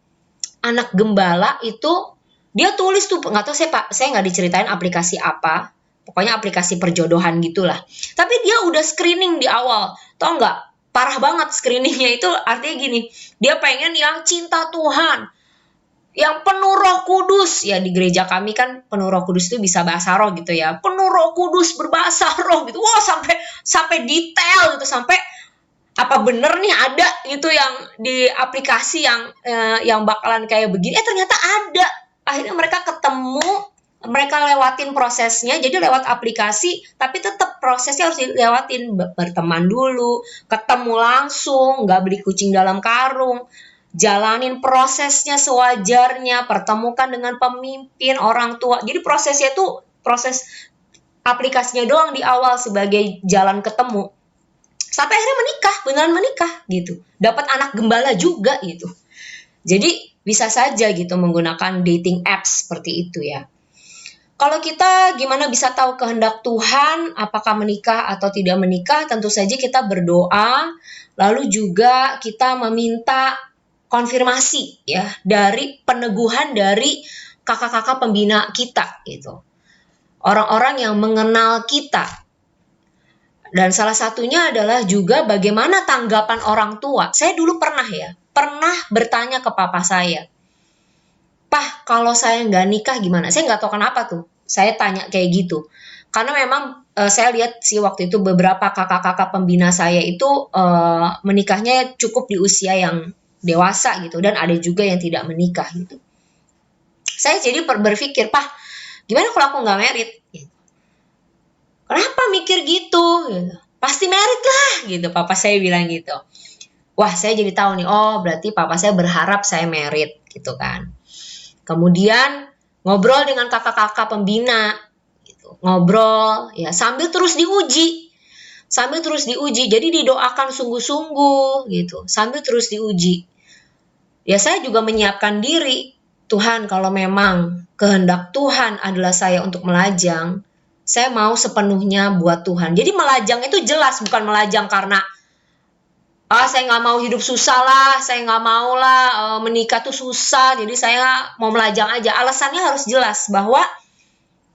Anak gembala itu dia tulis tuh, nggak tahu saya nggak diceritain aplikasi apa. Pokoknya aplikasi perjodohan gitulah. Tapi dia udah screening di awal. Tau nggak? Parah banget screeningnya itu artinya gini. Dia pengen yang cinta Tuhan. Yang penuh Roh Kudus. Ya di gereja kami kan penuh Roh Kudus itu bisa bahasa roh gitu ya. Penuh Roh Kudus berbahasa roh gitu. Wah sampai detail gitu. Sampai apa bener nih ada gitu yang di aplikasi yang bakalan kayak begini. Ternyata ada. Akhirnya mereka ketemu. Mereka lewatin prosesnya, jadi lewat aplikasi, tapi tetap prosesnya harus dilewatin, berteman dulu, ketemu langsung, nggak beli kucing dalam karung, jalanin prosesnya sewajarnya, pertemukan dengan pemimpin, orang tua. Jadi prosesnya tuh, proses aplikasinya doang di awal sebagai jalan ketemu. Sampai akhirnya menikah, beneran menikah gitu. Dapat anak gembala juga gitu. Jadi bisa saja gitu menggunakan dating apps seperti itu ya. Kalau kita gimana bisa tahu kehendak Tuhan, apakah menikah atau tidak menikah, tentu saja kita berdoa, lalu juga kita meminta konfirmasi ya dari peneguhan dari kakak-kakak pembina kita gitu. Orang-orang yang mengenal kita. Dan salah satunya adalah juga bagaimana tanggapan orang tua. Saya dulu pernah bertanya ke papa saya, "Pah, kalau saya nggak nikah gimana?" Saya nggak tahu kenapa tuh. Saya tanya kayak gitu. Karena memang saya lihat sih waktu itu beberapa kakak-kakak pembina saya itu menikahnya cukup di usia yang dewasa gitu. Dan ada juga yang tidak menikah gitu. Saya jadi berpikir, "Pah, gimana kalau aku nggak married?" Gitu. "Kenapa mikir gitu?" Gitu. "Pasti married lah," gitu. Papa saya bilang gitu. Wah, saya jadi tahu nih, berarti papa saya berharap saya married gitu kan. Kemudian ngobrol dengan kakak-kakak pembina, gitu. Ngobrol, ya sambil terus diuji. Jadi didoakan sungguh-sungguh, gitu. Sambil terus diuji. Ya saya juga menyiapkan diri. Tuhan, kalau memang kehendak Tuhan adalah saya untuk melajang, saya mau sepenuhnya buat Tuhan. Jadi melajang itu jelas, bukan melajang karena saya nggak mau hidup susah lah, saya nggak mau lah menikah tuh susah, jadi saya mau melajang aja. Alasannya harus jelas bahwa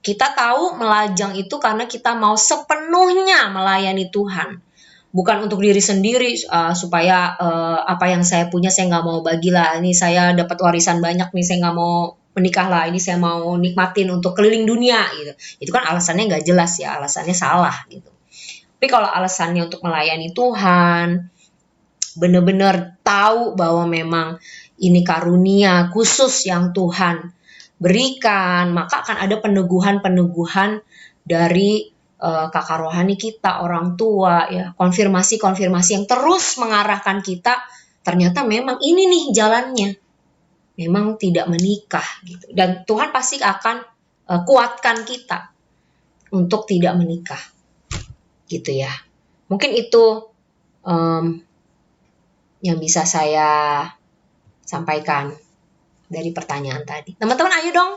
kita tahu melajang itu karena kita mau sepenuhnya melayani Tuhan. Bukan untuk diri sendiri, supaya apa yang saya punya saya nggak mau bagilah. Ini saya dapat warisan banyak nih, saya nggak mau menikah lah. Ini saya mau nikmatin untuk keliling dunia gitu. Itu kan alasannya nggak jelas ya, alasannya salah gitu. Tapi kalau alasannya untuk melayani Tuhan, benar-benar tahu bahwa memang ini karunia khusus yang Tuhan berikan, maka akan ada peneguhan-peneguhan dari kakak rohani kita, orang tua, ya, konfirmasi-konfirmasi yang terus mengarahkan kita, ternyata memang ini nih jalannya, memang tidak menikah gitu. Dan Tuhan pasti akan kuatkan kita untuk tidak menikah, gitu ya. Mungkin itu yang bisa saya sampaikan dari pertanyaan tadi. Teman-teman ayo dong,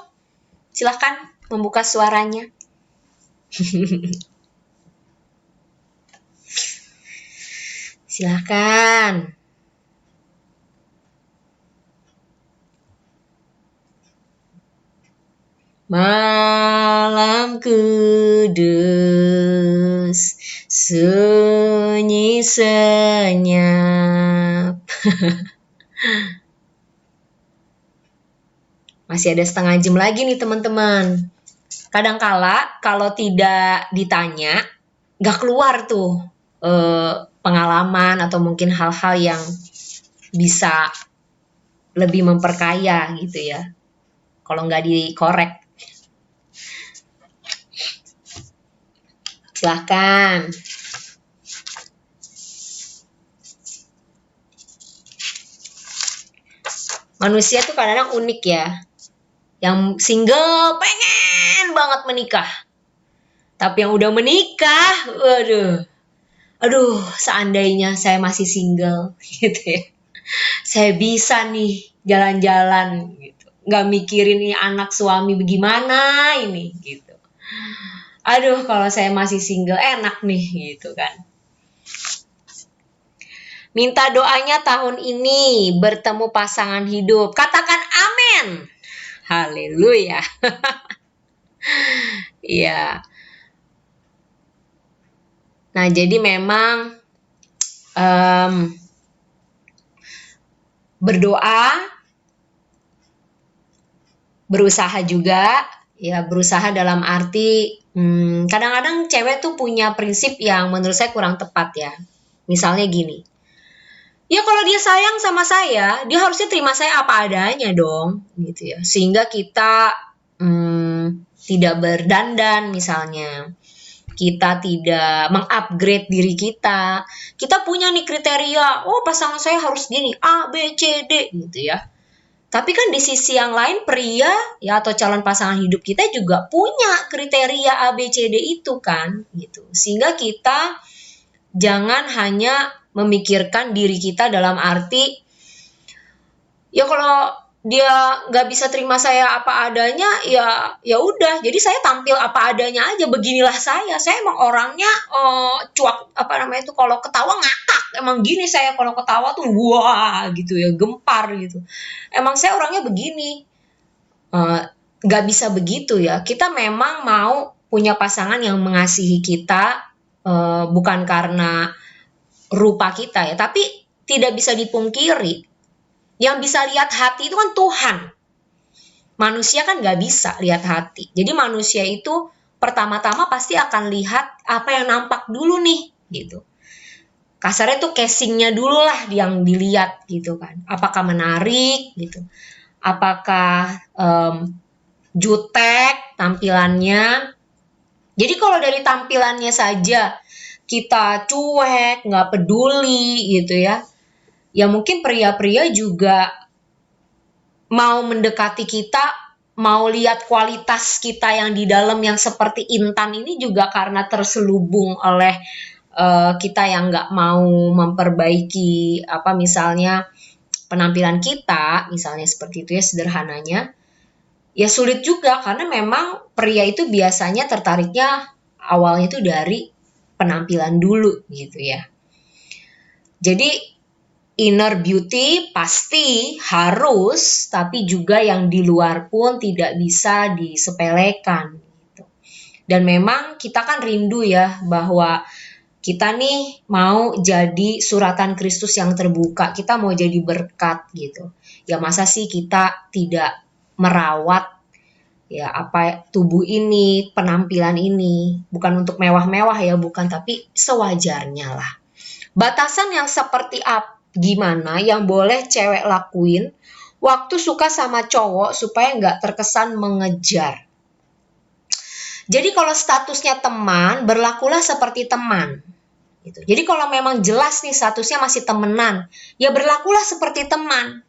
silahkan membuka suaranya. Silahkan. Malam kudus, sunyi senyap. Masih ada setengah jam lagi nih teman-teman. Kadangkala kalau tidak ditanya, gak keluar tuh pengalaman atau mungkin hal-hal yang bisa lebih memperkaya gitu ya. Kalau nggak dikorek. Silahkan. Manusia tuh kadang-kadang unik ya. Yang single pengen banget menikah. Tapi yang udah menikah, aduh, seandainya saya masih single gitu ya. Saya bisa nih jalan-jalan gitu. Nggak mikirin nih anak suami bagaimana ini gitu. Aduh, kalau saya masih single enak nih gitu kan. Minta doanya tahun ini bertemu pasangan hidup. Katakan amin. Haleluya. Iya. Nah, jadi memang berdoa, berusaha juga, ya berusaha dalam arti kadang-kadang cewek tuh punya prinsip yang menurut saya kurang tepat ya. Misalnya gini, ya kalau dia sayang sama saya, dia harusnya terima saya apa adanya dong, gitu ya. Sehingga kita tidak berdandan misalnya. Kita tidak mengupgrade diri kita. Kita punya nih kriteria, oh pasangan saya harus gini, A, B, C, D gitu ya. Tapi kan di sisi yang lain pria ya atau calon pasangan hidup kita juga punya kriteria A, B, C, D itu kan gitu. Sehingga kita jangan hanya memikirkan diri kita dalam arti ya kalau dia nggak bisa terima saya apa adanya ya udah jadi saya tampil apa adanya aja, beginilah saya emang orangnya cuak apa namanya itu kalau ketawa ngakak, emang gini saya kalau ketawa tuh wah gitu ya, gempar gitu, emang saya orangnya begini. Nggak bisa begitu ya, kita memang mau punya pasangan yang mengasihi kita bukan karena rupa kita ya, tapi tidak bisa dipungkiri yang bisa lihat hati itu kan Tuhan. Manusia kan nggak bisa lihat hati. Jadi manusia itu pertama-tama pasti akan lihat apa yang nampak dulu nih, gitu. Kasarnya tuh casingnya dulu lah yang dilihat gitu kan. Apakah menarik gitu. Apakah jutek tampilannya. Jadi kalau dari tampilannya saja kita cuek, nggak peduli gitu ya. Ya mungkin pria-pria juga mau mendekati kita, mau lihat kualitas kita yang di dalam yang seperti intan ini juga karena terselubung oleh kita yang nggak mau memperbaiki apa misalnya penampilan kita, misalnya seperti itu ya sederhananya. Ya sulit juga karena memang pria itu biasanya tertariknya awalnya itu dari penampilan dulu gitu ya. Jadi inner beauty pasti harus, tapi juga yang di luar pun tidak bisa disepelekan. Gitu. Dan memang kita kan rindu ya bahwa kita nih mau jadi suratan Kristus yang terbuka, kita mau jadi berkat gitu. Ya masa sih kita tidak merawat ya apa tubuh ini, penampilan ini, bukan untuk mewah-mewah ya, bukan, tapi sewajarnya lah. Batasan yang seperti apa? Gimana yang boleh cewek lakuin waktu suka sama cowok supaya nggak terkesan mengejar. Jadi kalau statusnya teman, berlakulah seperti teman. Gitu. Jadi kalau memang jelas nih statusnya masih temenan, ya berlakulah seperti teman.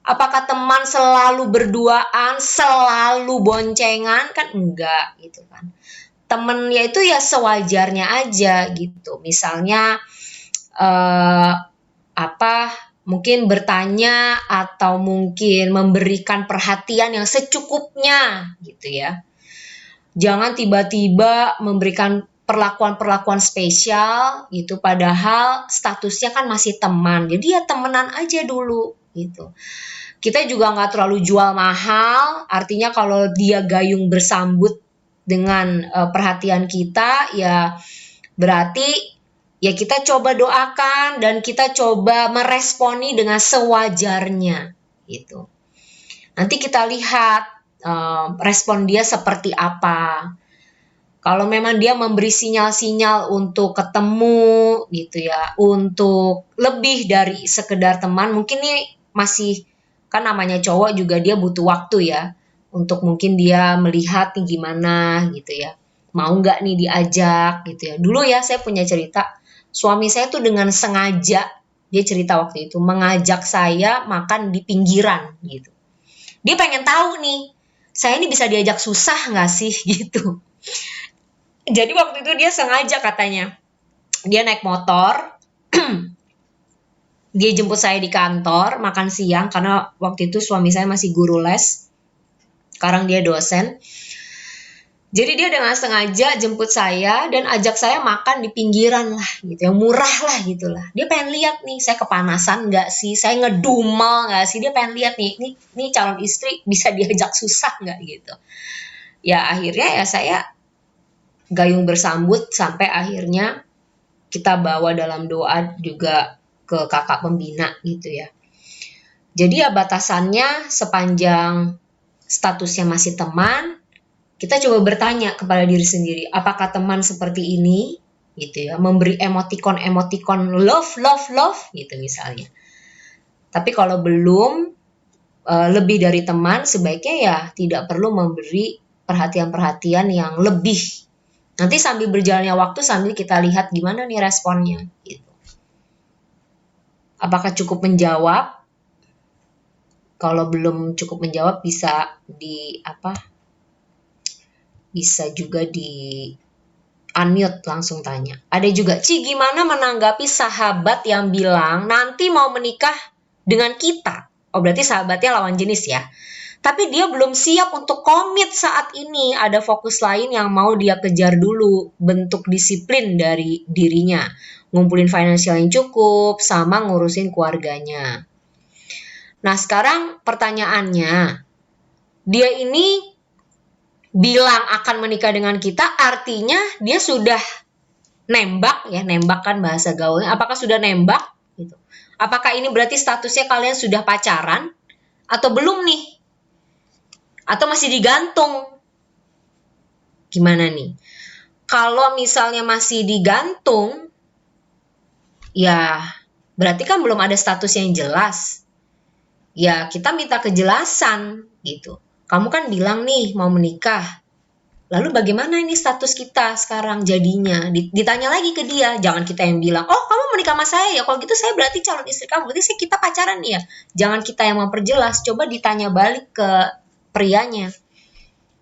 Apakah teman selalu berduaan, selalu boncengan? Kan enggak gitu kan. Temennya itu ya sewajarnya aja gitu. Misalnya mungkin bertanya atau mungkin memberikan perhatian yang secukupnya gitu ya. Jangan tiba-tiba memberikan perlakuan-perlakuan spesial gitu, padahal statusnya kan masih teman. Jadi ya temenan aja dulu gitu. Kita juga nggak terlalu jual mahal, artinya kalau dia gayung bersambut dengan perhatian kita, ya berarti ya kita coba doakan dan kita coba meresponi dengan sewajarnya gitu. Nanti kita lihat respon dia seperti apa. Kalau memang dia memberi sinyal-sinyal untuk ketemu gitu ya, untuk lebih dari sekedar teman, mungkin nih masih, kan namanya cowok juga dia butuh waktu ya, untuk mungkin dia melihat nih gimana gitu ya, mau nggak nih diajak gitu ya. Dulu ya saya punya cerita, suami saya tuh dengan sengaja, dia cerita waktu itu, mengajak saya makan di pinggiran gitu. Dia pengen tahu nih, saya ini bisa diajak susah nggak sih gitu. Jadi waktu itu dia sengaja katanya, dia naik motor, dia jemput saya di kantor, makan siang, karena waktu itu suami saya masih guru les, sekarang dia dosen. Jadi dia dengan sengaja jemput saya dan ajak saya makan di pinggiran lah gitu, yang murah lah gitu lah. Dia pengen lihat nih, saya kepanasan nggak sih, saya ngedumel nggak sih, dia pengen lihat nih, nih calon istri bisa diajak susah nggak gitu. Ya akhirnya ya saya gayung bersambut sampai akhirnya kita bawa dalam doa juga ke kakak pembina gitu ya. Jadi ya batasannya sepanjang statusnya masih teman, kita coba bertanya kepada diri sendiri, apakah teman seperti ini gitu ya, memberi emotikon love gitu misalnya. Tapi kalau belum lebih dari teman, sebaiknya ya tidak perlu memberi perhatian-perhatian yang lebih. Nanti sambil berjalannya waktu, sambil kita lihat gimana nih responnya gitu. Apakah cukup menjawab? Kalau belum cukup menjawab bisa bisa juga di unmute, langsung tanya. Ada juga, Ci gimana menanggapi sahabat yang bilang nanti mau menikah dengan kita? Oh berarti sahabatnya lawan jenis ya. Tapi dia belum siap untuk komit saat ini. Ada fokus lain yang mau dia kejar dulu. Bentuk disiplin dari dirinya. Ngumpulin finansial yang cukup, sama ngurusin keluarganya. Nah sekarang pertanyaannya, dia ini bilang akan menikah dengan kita, artinya dia sudah nembak ya, nembak kan bahasa gaulnya. Apakah sudah nembak? Gitu. Apakah ini berarti statusnya kalian sudah pacaran? Atau belum nih? Atau masih digantung? Gimana nih? Kalau misalnya masih digantung, ya berarti kan belum ada status yang jelas. Ya kita minta kejelasan gitu. Kamu kan bilang nih mau menikah. Lalu bagaimana ini status kita sekarang jadinya? Ditanya lagi ke dia. Jangan kita yang bilang, oh kamu menikah sama saya ya. Kalau gitu saya berarti calon istri kamu. Berarti kita pacaran ya. Jangan kita yang memperjelas. Coba ditanya balik ke prianya.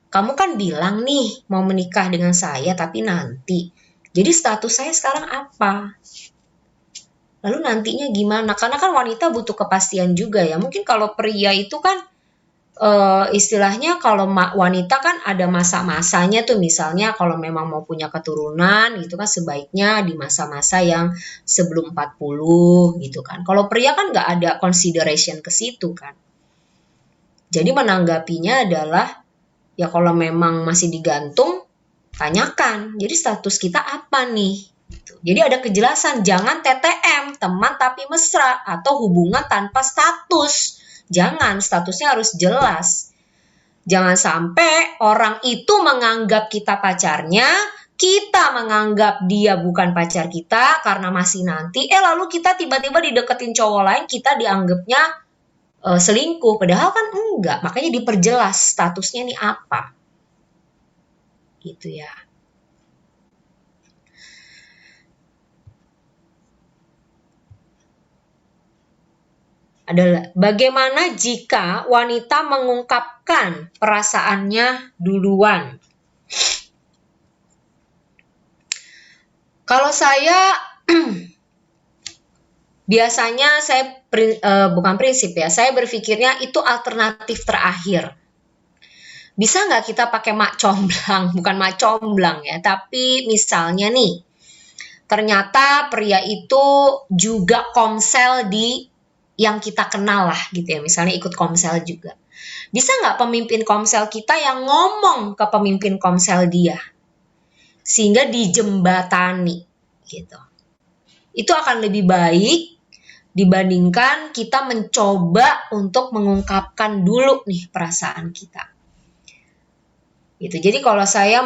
Kamu kan bilang nih mau menikah dengan saya tapi nanti. Jadi status saya sekarang apa? Lalu nantinya gimana? Karena kan wanita butuh kepastian juga ya. Mungkin kalau pria itu kan istilahnya kalau wanita kan ada masa-masanya tuh, misalnya kalau memang mau punya keturunan itu kan sebaiknya di masa-masa yang sebelum 40 gitu kan. Kalau pria kan nggak ada consideration ke situ kan. Jadi menanggapinya adalah ya kalau memang masih digantung, tanyakan. Jadi status kita apa nih? Gitu. Jadi ada kejelasan, jangan TTM, teman tapi mesra, atau hubungan tanpa status. Jangan, statusnya harus jelas. Jangan sampai orang itu menganggap kita pacarnya, kita menganggap dia bukan pacar kita karena masih nanti, lalu kita tiba-tiba dideketin cowok lain, kita dianggapnya selingkuh. Padahal kan enggak, makanya diperjelas statusnya nih apa. Gitu ya. Adalah bagaimana jika wanita mengungkapkan perasaannya duluan? Kalau saya biasanya saya bukan prinsip ya, saya berpikirnya itu alternatif terakhir. Bisa nggak kita pakai mak comblang? Bukan mak comblang ya, tapi misalnya nih, ternyata pria itu juga komsel di yang kita kenal lah gitu ya, misalnya ikut komsel juga. Bisa nggak pemimpin komsel kita yang ngomong ke pemimpin komsel dia, sehingga dijembatani gitu. Itu akan lebih baik dibandingkan kita mencoba untuk mengungkapkan dulu nih perasaan kita. Gitu. Jadi kalau saya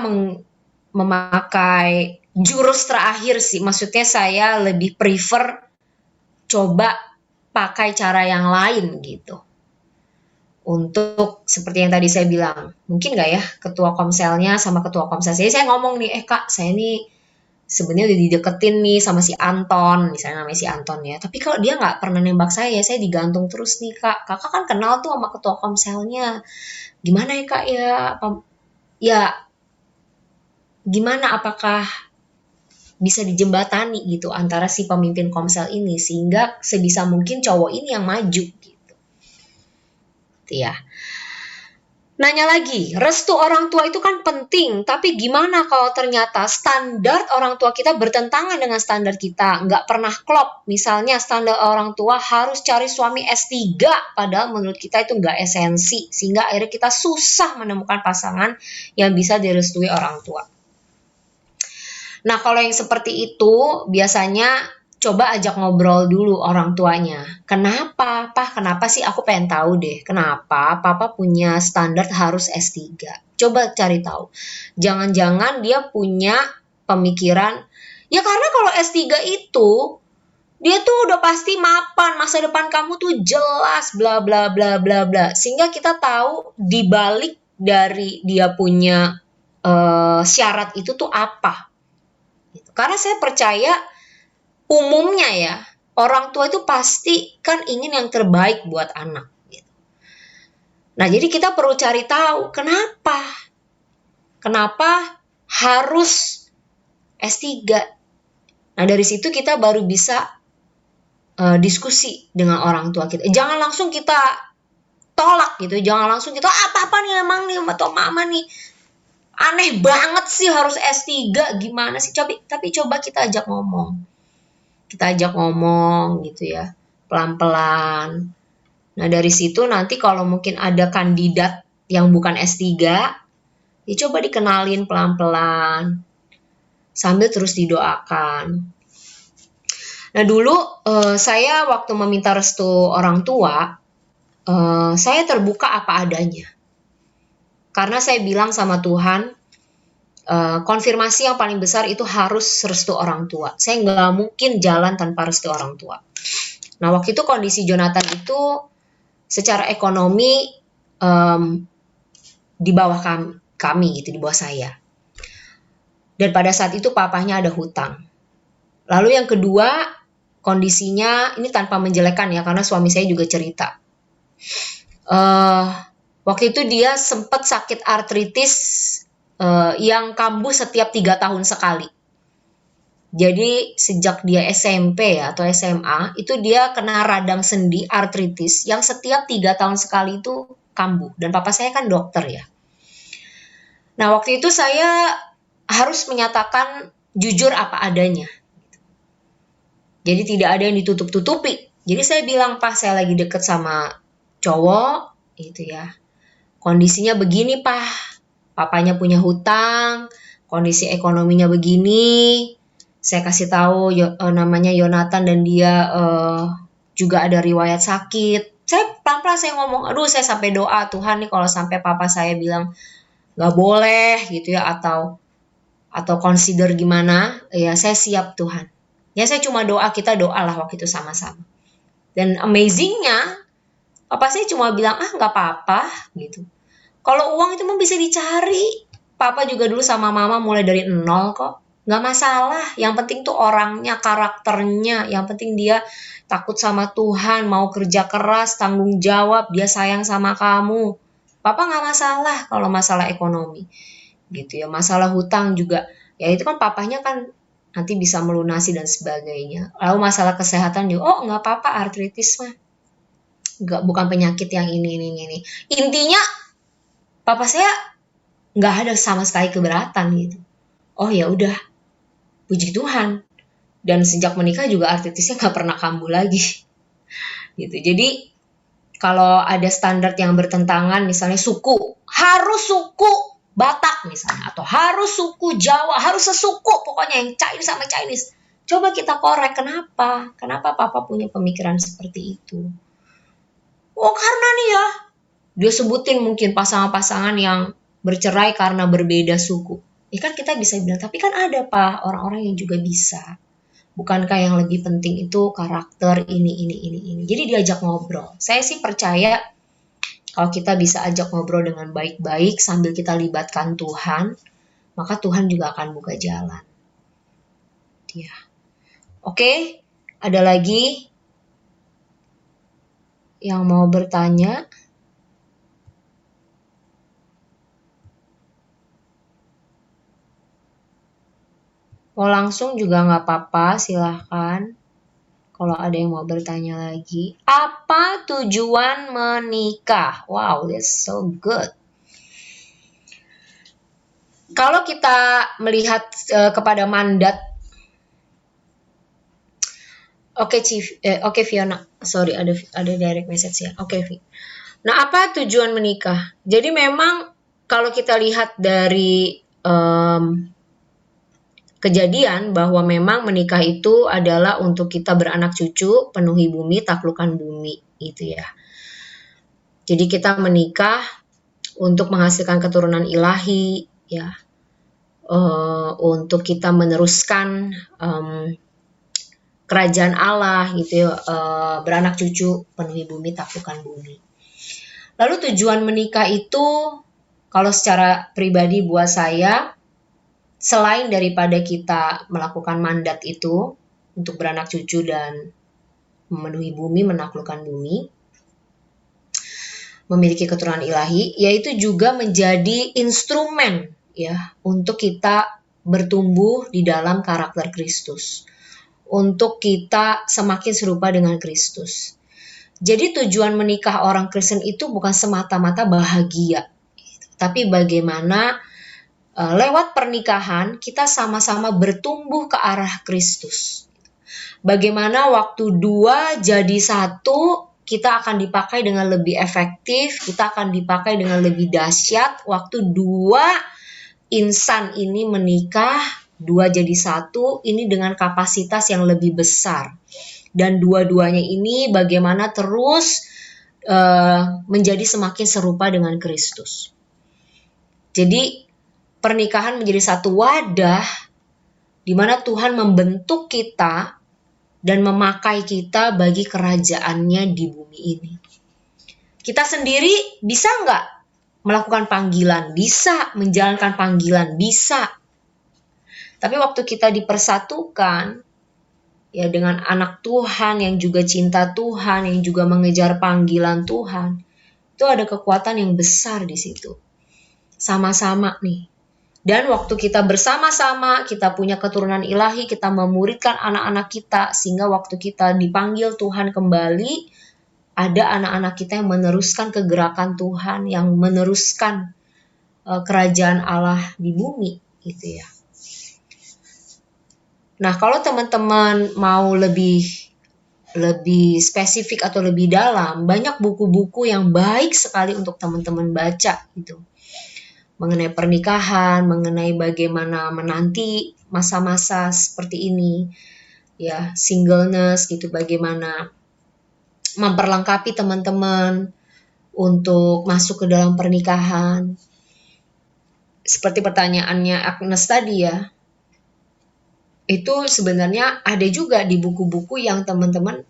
memakai jurus terakhir sih, maksudnya saya lebih prefer coba pakai cara yang lain gitu. Untuk seperti yang tadi saya bilang, mungkin nggak ya ketua komselnya sama ketua komsel saya ngomong nih, Kak, saya nih sebenarnya udah dideketin nih sama si Anton, misalnya namanya si Anton ya. Tapi kalau dia nggak pernah nembak saya digantung terus nih, Kak. Kakak kan kenal tuh sama ketua komselnya. Gimana ya, Kak ya? Ya, gimana apakah bisa dijembatani gitu antara si pemimpin komsel ini sehingga sebisa mungkin cowok ini yang maju gitu. Ya. Nanya lagi, restu orang tua itu kan penting, tapi gimana kalau ternyata standar orang tua kita bertentangan dengan standar kita, nggak pernah klop. Misalnya standar orang tua harus cari suami S3, padahal menurut kita itu nggak esensi, sehingga akhirnya kita susah menemukan pasangan yang bisa direstui orang tua. Nah, kalau yang seperti itu, biasanya coba ajak ngobrol dulu orang tuanya. Kenapa, Pak? Kenapa sih? Aku pengen tahu deh. Kenapa Papa punya standar harus S3? Coba cari tahu. Jangan-jangan dia punya pemikiran, ya karena kalau S3 itu, dia tuh udah pasti mapan, masa depan kamu tuh jelas, bla bla bla bla bla. Sehingga kita tahu dibalik dari dia punya syarat itu tuh apa. Karena saya percaya umumnya ya, orang tua itu pasti kan ingin yang terbaik buat anak. Nah, jadi kita perlu cari tahu kenapa. Kenapa harus S3? Nah, dari situ kita baru bisa diskusi dengan orang tua kita. Jangan langsung kita tolak gitu. Jangan langsung kita, apa-apa nih emang nih atau mama nih. Aneh banget sih harus S3, gimana sih? Tapi coba kita ajak ngomong. Kita ajak ngomong gitu ya, pelan-pelan. Nah, dari situ nanti kalau mungkin ada kandidat yang bukan S3, ya coba dikenalin pelan-pelan, sambil terus didoakan. Nah, dulu saya waktu meminta restu orang tua, saya terbuka apa adanya. Karena saya bilang sama Tuhan, konfirmasi yang paling besar itu harus restu orang tua. Saya nggak mungkin jalan tanpa restu orang tua. Nah, waktu itu kondisi Jonathan itu secara ekonomi di bawah kami gitu, di bawah saya. Dan pada saat itu papahnya ada hutang. Lalu yang kedua, kondisinya ini tanpa menjelekkan ya, karena suami saya juga cerita. Waktu itu dia sempat sakit artritis yang kambuh setiap 3 tahun sekali. Jadi sejak dia SMP ya, atau SMA, itu dia kena radang sendi artritis yang setiap 3 tahun sekali itu kambuh. Dan papa saya kan dokter ya. Nah, waktu itu saya harus menyatakan jujur apa adanya. Jadi tidak ada yang ditutup-tutupi. Jadi saya bilang, Pak, saya lagi deket sama cowok, gitu ya. Kondisinya begini, Pak. Papanya punya hutang, kondisi ekonominya begini. Saya kasih tahu namanya Yonatan dan dia juga ada riwayat sakit. Saya pelan-pelan saya ngomong, aduh saya sampai doa, Tuhan nih kalau sampai papa saya bilang nggak boleh gitu ya, atau consider gimana, ya saya siap Tuhan. Ya saya cuma doa, kita doa lah waktu itu sama-sama. Dan amazingnya, papa saya cuma bilang, nggak apa-apa gitu. Kalau uang itu bisa dicari. Papa juga dulu sama mama mulai dari nol kok. Nggak masalah. Yang penting tuh orangnya, karakternya. Yang penting dia takut sama Tuhan, mau kerja keras, tanggung jawab, dia sayang sama kamu. Papa nggak masalah kalau masalah ekonomi. Gitu ya. Masalah hutang juga. Ya itu kan papanya kan nanti bisa melunasi dan sebagainya. Lalu masalah kesehatan juga, nggak apa-apa artritis mah. Nggak, bukan penyakit yang ini. Intinya Papa saya nggak ada sama sekali keberatan gitu. Oh ya udah, puji Tuhan. Dan sejak menikah juga artritisnya nggak pernah kambuh lagi gitu. Jadi kalau ada standar yang bertentangan, misalnya harus suku Batak misalnya, atau harus suku Jawa, harus sesuku pokoknya yang Chinese sama Chinese. Coba kita korek, kenapa? Kenapa Papa punya pemikiran seperti itu? Oh karena nih ya, dia sebutin mungkin pasangan-pasangan yang bercerai karena berbeda suku. Ya kan kita bisa bilang, tapi kan ada Pak orang-orang yang juga bisa. Bukankah yang lebih penting itu karakter ini. Jadi diajak ngobrol. Saya sih percaya kalau kita bisa ajak ngobrol dengan baik-baik sambil kita libatkan Tuhan, maka Tuhan juga akan buka jalan. Ya. Oke, ada lagi yang mau bertanya? Mau langsung juga nggak apa-apa, silahkan. Kalau ada yang mau bertanya lagi. Apa tujuan menikah? Wow, that's so good. Kalau kita melihat kepada mandat, oke, Fiona, sorry ada direct message ya. Oke, Vi. Nah, apa tujuan menikah? Jadi memang kalau kita lihat dari kejadian bahwa memang menikah itu adalah untuk kita beranak cucu, penuhi bumi, taklukkan bumi, gitu ya. Jadi kita menikah untuk menghasilkan keturunan ilahi, ya, untuk kita meneruskan kerajaan Allah, gitu ya, beranak cucu, penuhi bumi, taklukkan bumi. Lalu tujuan menikah itu, kalau secara pribadi buat saya, selain daripada kita melakukan mandat itu untuk beranak cucu dan memenuhi bumi, menaklukkan bumi, memiliki keturunan ilahi, yaitu juga menjadi instrumen ya untuk kita bertumbuh di dalam karakter Kristus, untuk kita semakin serupa dengan Kristus. Jadi tujuan menikah orang Kristen itu bukan semata-mata bahagia, tapi bagaimana lewat pernikahan kita sama-sama bertumbuh ke arah Kristus. Bagaimana waktu dua jadi satu, kita akan dipakai dengan lebih efektif, kita akan dipakai dengan lebih dahsyat. Waktu dua insan ini menikah, dua jadi satu, ini dengan kapasitas yang lebih besar. Dan dua-duanya ini bagaimana terus menjadi semakin serupa dengan Kristus. Jadi pernikahan menjadi satu wadah di mana Tuhan membentuk kita dan memakai kita bagi kerajaannya di bumi ini. Kita sendiri bisa nggak melakukan panggilan? Bisa. Menjalankan panggilan? Bisa. Tapi waktu kita dipersatukan ya dengan anak Tuhan yang juga cinta Tuhan, yang juga mengejar panggilan Tuhan, itu ada kekuatan yang besar di situ. Sama-sama nih. Dan waktu kita bersama-sama, kita punya keturunan ilahi, kita memuridkan anak-anak kita, sehingga waktu kita dipanggil Tuhan kembali, ada anak-anak kita yang meneruskan kegerakan Tuhan, yang meneruskan kerajaan Allah di bumi, gitu ya. Nah, kalau teman-teman mau lebih spesifik atau lebih dalam, banyak buku-buku yang baik sekali untuk teman-teman baca, gitu. Mengenai pernikahan, mengenai bagaimana menanti masa-masa seperti ini, ya, singleness gitu, bagaimana memperlengkapi teman-teman untuk masuk ke dalam pernikahan. Seperti pertanyaannya Agnes tadi ya, itu sebenarnya ada juga di buku-buku yang teman-teman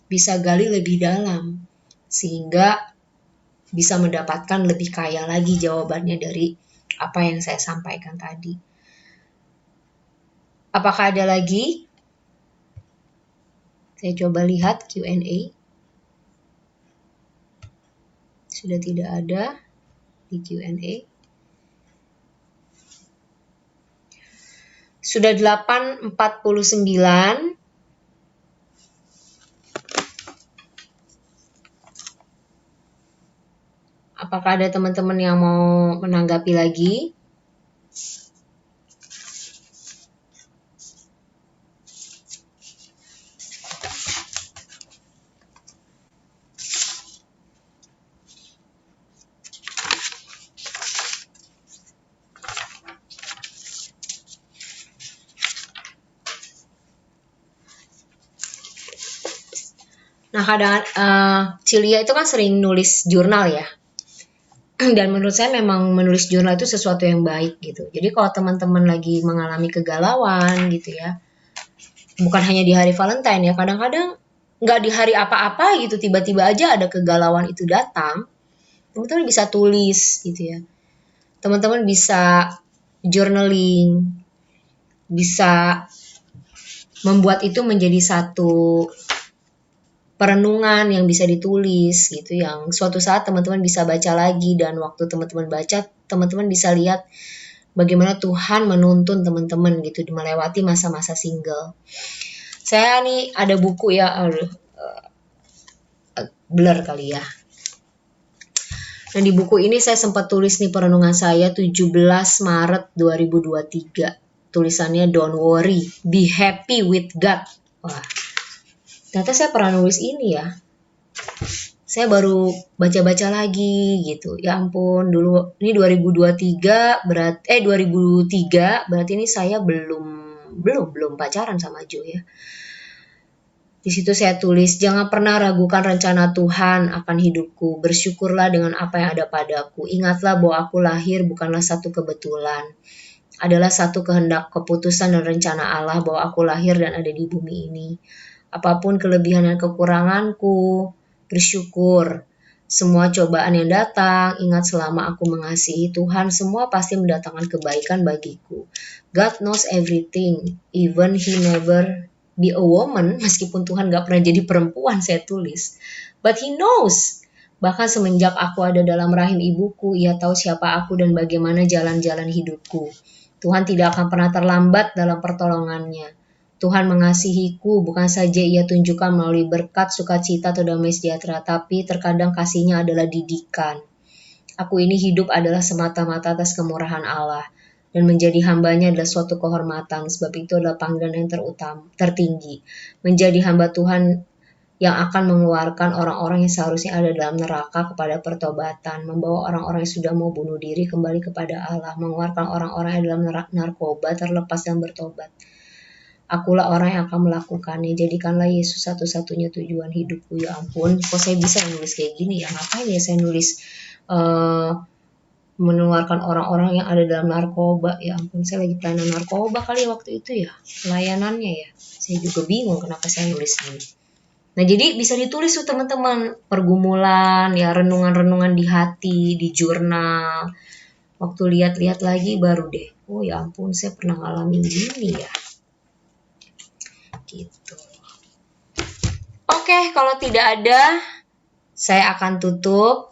bisa gali lebih dalam, sehingga bisa mendapatkan lebih kaya lagi jawabannya dari apa yang saya sampaikan tadi. Apakah ada lagi? Saya coba lihat Q&A. Sudah tidak ada di Q&A. Sudah 8.49. Apakah ada teman-teman yang mau menanggapi lagi? Nah, kadang Cilia itu kan sering nulis jurnal ya. Dan menurut saya memang menulis jurnal itu sesuatu yang baik gitu. Jadi kalau teman-teman lagi mengalami kegalauan gitu ya, bukan hanya di hari Valentine ya, kadang-kadang nggak di hari apa-apa gitu, tiba-tiba aja ada kegalauan itu datang, teman-teman bisa tulis gitu ya. Teman-teman bisa journaling, bisa membuat itu menjadi satu perenungan yang bisa ditulis gitu, yang suatu saat teman-teman bisa baca lagi, dan waktu teman-teman baca, teman-teman bisa lihat bagaimana Tuhan menuntun teman-teman gitu melewati masa-masa single. Saya nih ada buku ya, blur kali ya. Dan di buku ini saya sempat tulis nih perenungan saya 17 Maret 2023. Tulisannya Don't Worry, Be Happy with God. Wah, ternyata saya pernah nulis ini ya. Saya baru baca-baca lagi gitu. Ya ampun, dulu ini 2023 berarti 2003 berarti ini saya belum pacaran sama Jo ya. Di situ saya tulis, jangan pernah ragukan rencana Tuhan akan hidupku. Bersyukurlah dengan apa yang ada padaku. Ingatlah bahwa aku lahir bukanlah satu kebetulan. Adalah satu kehendak, keputusan dan rencana Allah bahwa aku lahir dan ada di bumi ini. Apapun kelebihan dan kekuranganku, bersyukur. Semua cobaan yang datang, ingat selama aku mengasihi Tuhan, semua pasti mendatangkan kebaikan bagiku. God knows everything, even He never be a woman, meskipun Tuhan gak pernah jadi perempuan, saya tulis. But He knows. Bahkan semenjak aku ada dalam rahim ibuku, Ia tahu siapa aku dan bagaimana jalan-jalan hidupku. Tuhan tidak akan pernah terlambat dalam pertolongannya. Tuhan mengasihiku, bukan saja Ia tunjukkan melalui berkat, sukacita, atau damai sejahtera, tapi terkadang kasihnya adalah didikan. Aku ini hidup adalah semata-mata atas kemurahan Allah, dan menjadi hambanya adalah suatu kehormatan, sebab itu adalah panggilan yang tertinggi. Menjadi hamba Tuhan yang akan mengeluarkan orang-orang yang seharusnya ada dalam neraka kepada pertobatan, membawa orang-orang yang sudah mau bunuh diri kembali kepada Allah, mengeluarkan orang-orang yang dalam narkoba terlepas dan bertobat. Akulah orang yang akan melakukannya. Jadikanlah Yesus satu-satunya tujuan hidupku. Ya ampun, kok saya bisa nulis kayak gini ya? Ngapain ya saya nulis mengeluarkan orang-orang yang ada dalam narkoba? Ya ampun, saya lagi pelayanan narkoba kali waktu itu ya, pelayanannya ya. Saya juga bingung kenapa saya nulis ini. Nah, jadi bisa ditulis tuh teman-teman, pergumulan, ya renungan-renungan di hati, di jurnal. Waktu lihat-lihat lagi baru deh, oh ya ampun, saya pernah ngalamin gini ya. Gitu. Oke, kalau tidak ada, saya akan tutup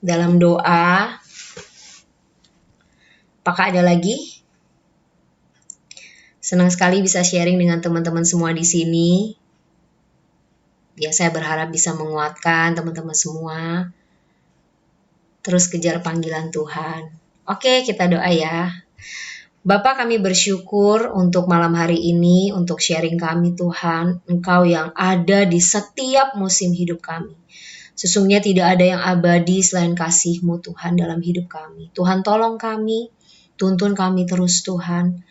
dalam doa. Apakah ada lagi? Senang sekali bisa sharing dengan teman-teman semua di sini. Ya, saya berharap bisa menguatkan teman-teman semua. Terus kejar panggilan Tuhan. Oke, kita doa ya. Bapa, kami bersyukur untuk malam hari ini, untuk sharing kami Tuhan, Engkau yang ada di setiap musim hidup kami. Sesungguhnya tidak ada yang abadi selain kasih-Mu Tuhan dalam hidup kami. Tuhan tolong kami, tuntun kami terus Tuhan.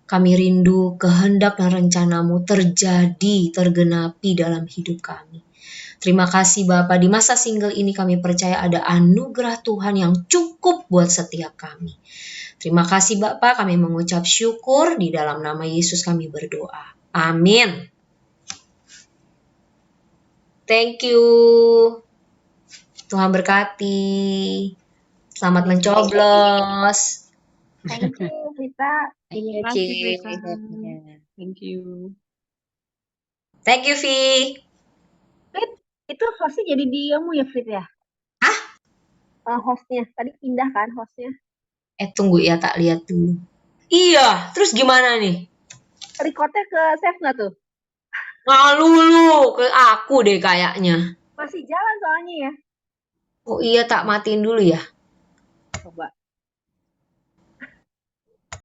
Kami rindu kehendak dan rencana-Mu terjadi, tergenapi dalam hidup kami. Terima kasih Bapa, di masa single ini kami percaya ada anugerah Tuhan yang cukup buat setiap kami. Terima kasih Bapak, kami mengucap syukur, di dalam nama Yesus kami berdoa. Amin. Thank you. Tuhan berkati. Selamat mencoblos. Thank you, Rita. Terima kasih, Rita. Thank you. Thank you, Vi. Fit, itu hostnya jadi diamu ya, Fit ya? Hah? Hostnya, tadi pindah kan hostnya? Tunggu ya, tak lihat dulu. Iya, terus gimana nih? Recordnya ke save nggak tuh? Ngalu lu, ke aku deh kayaknya. Masih jalan soalnya ya? Oh iya, tak matiin dulu ya? Coba.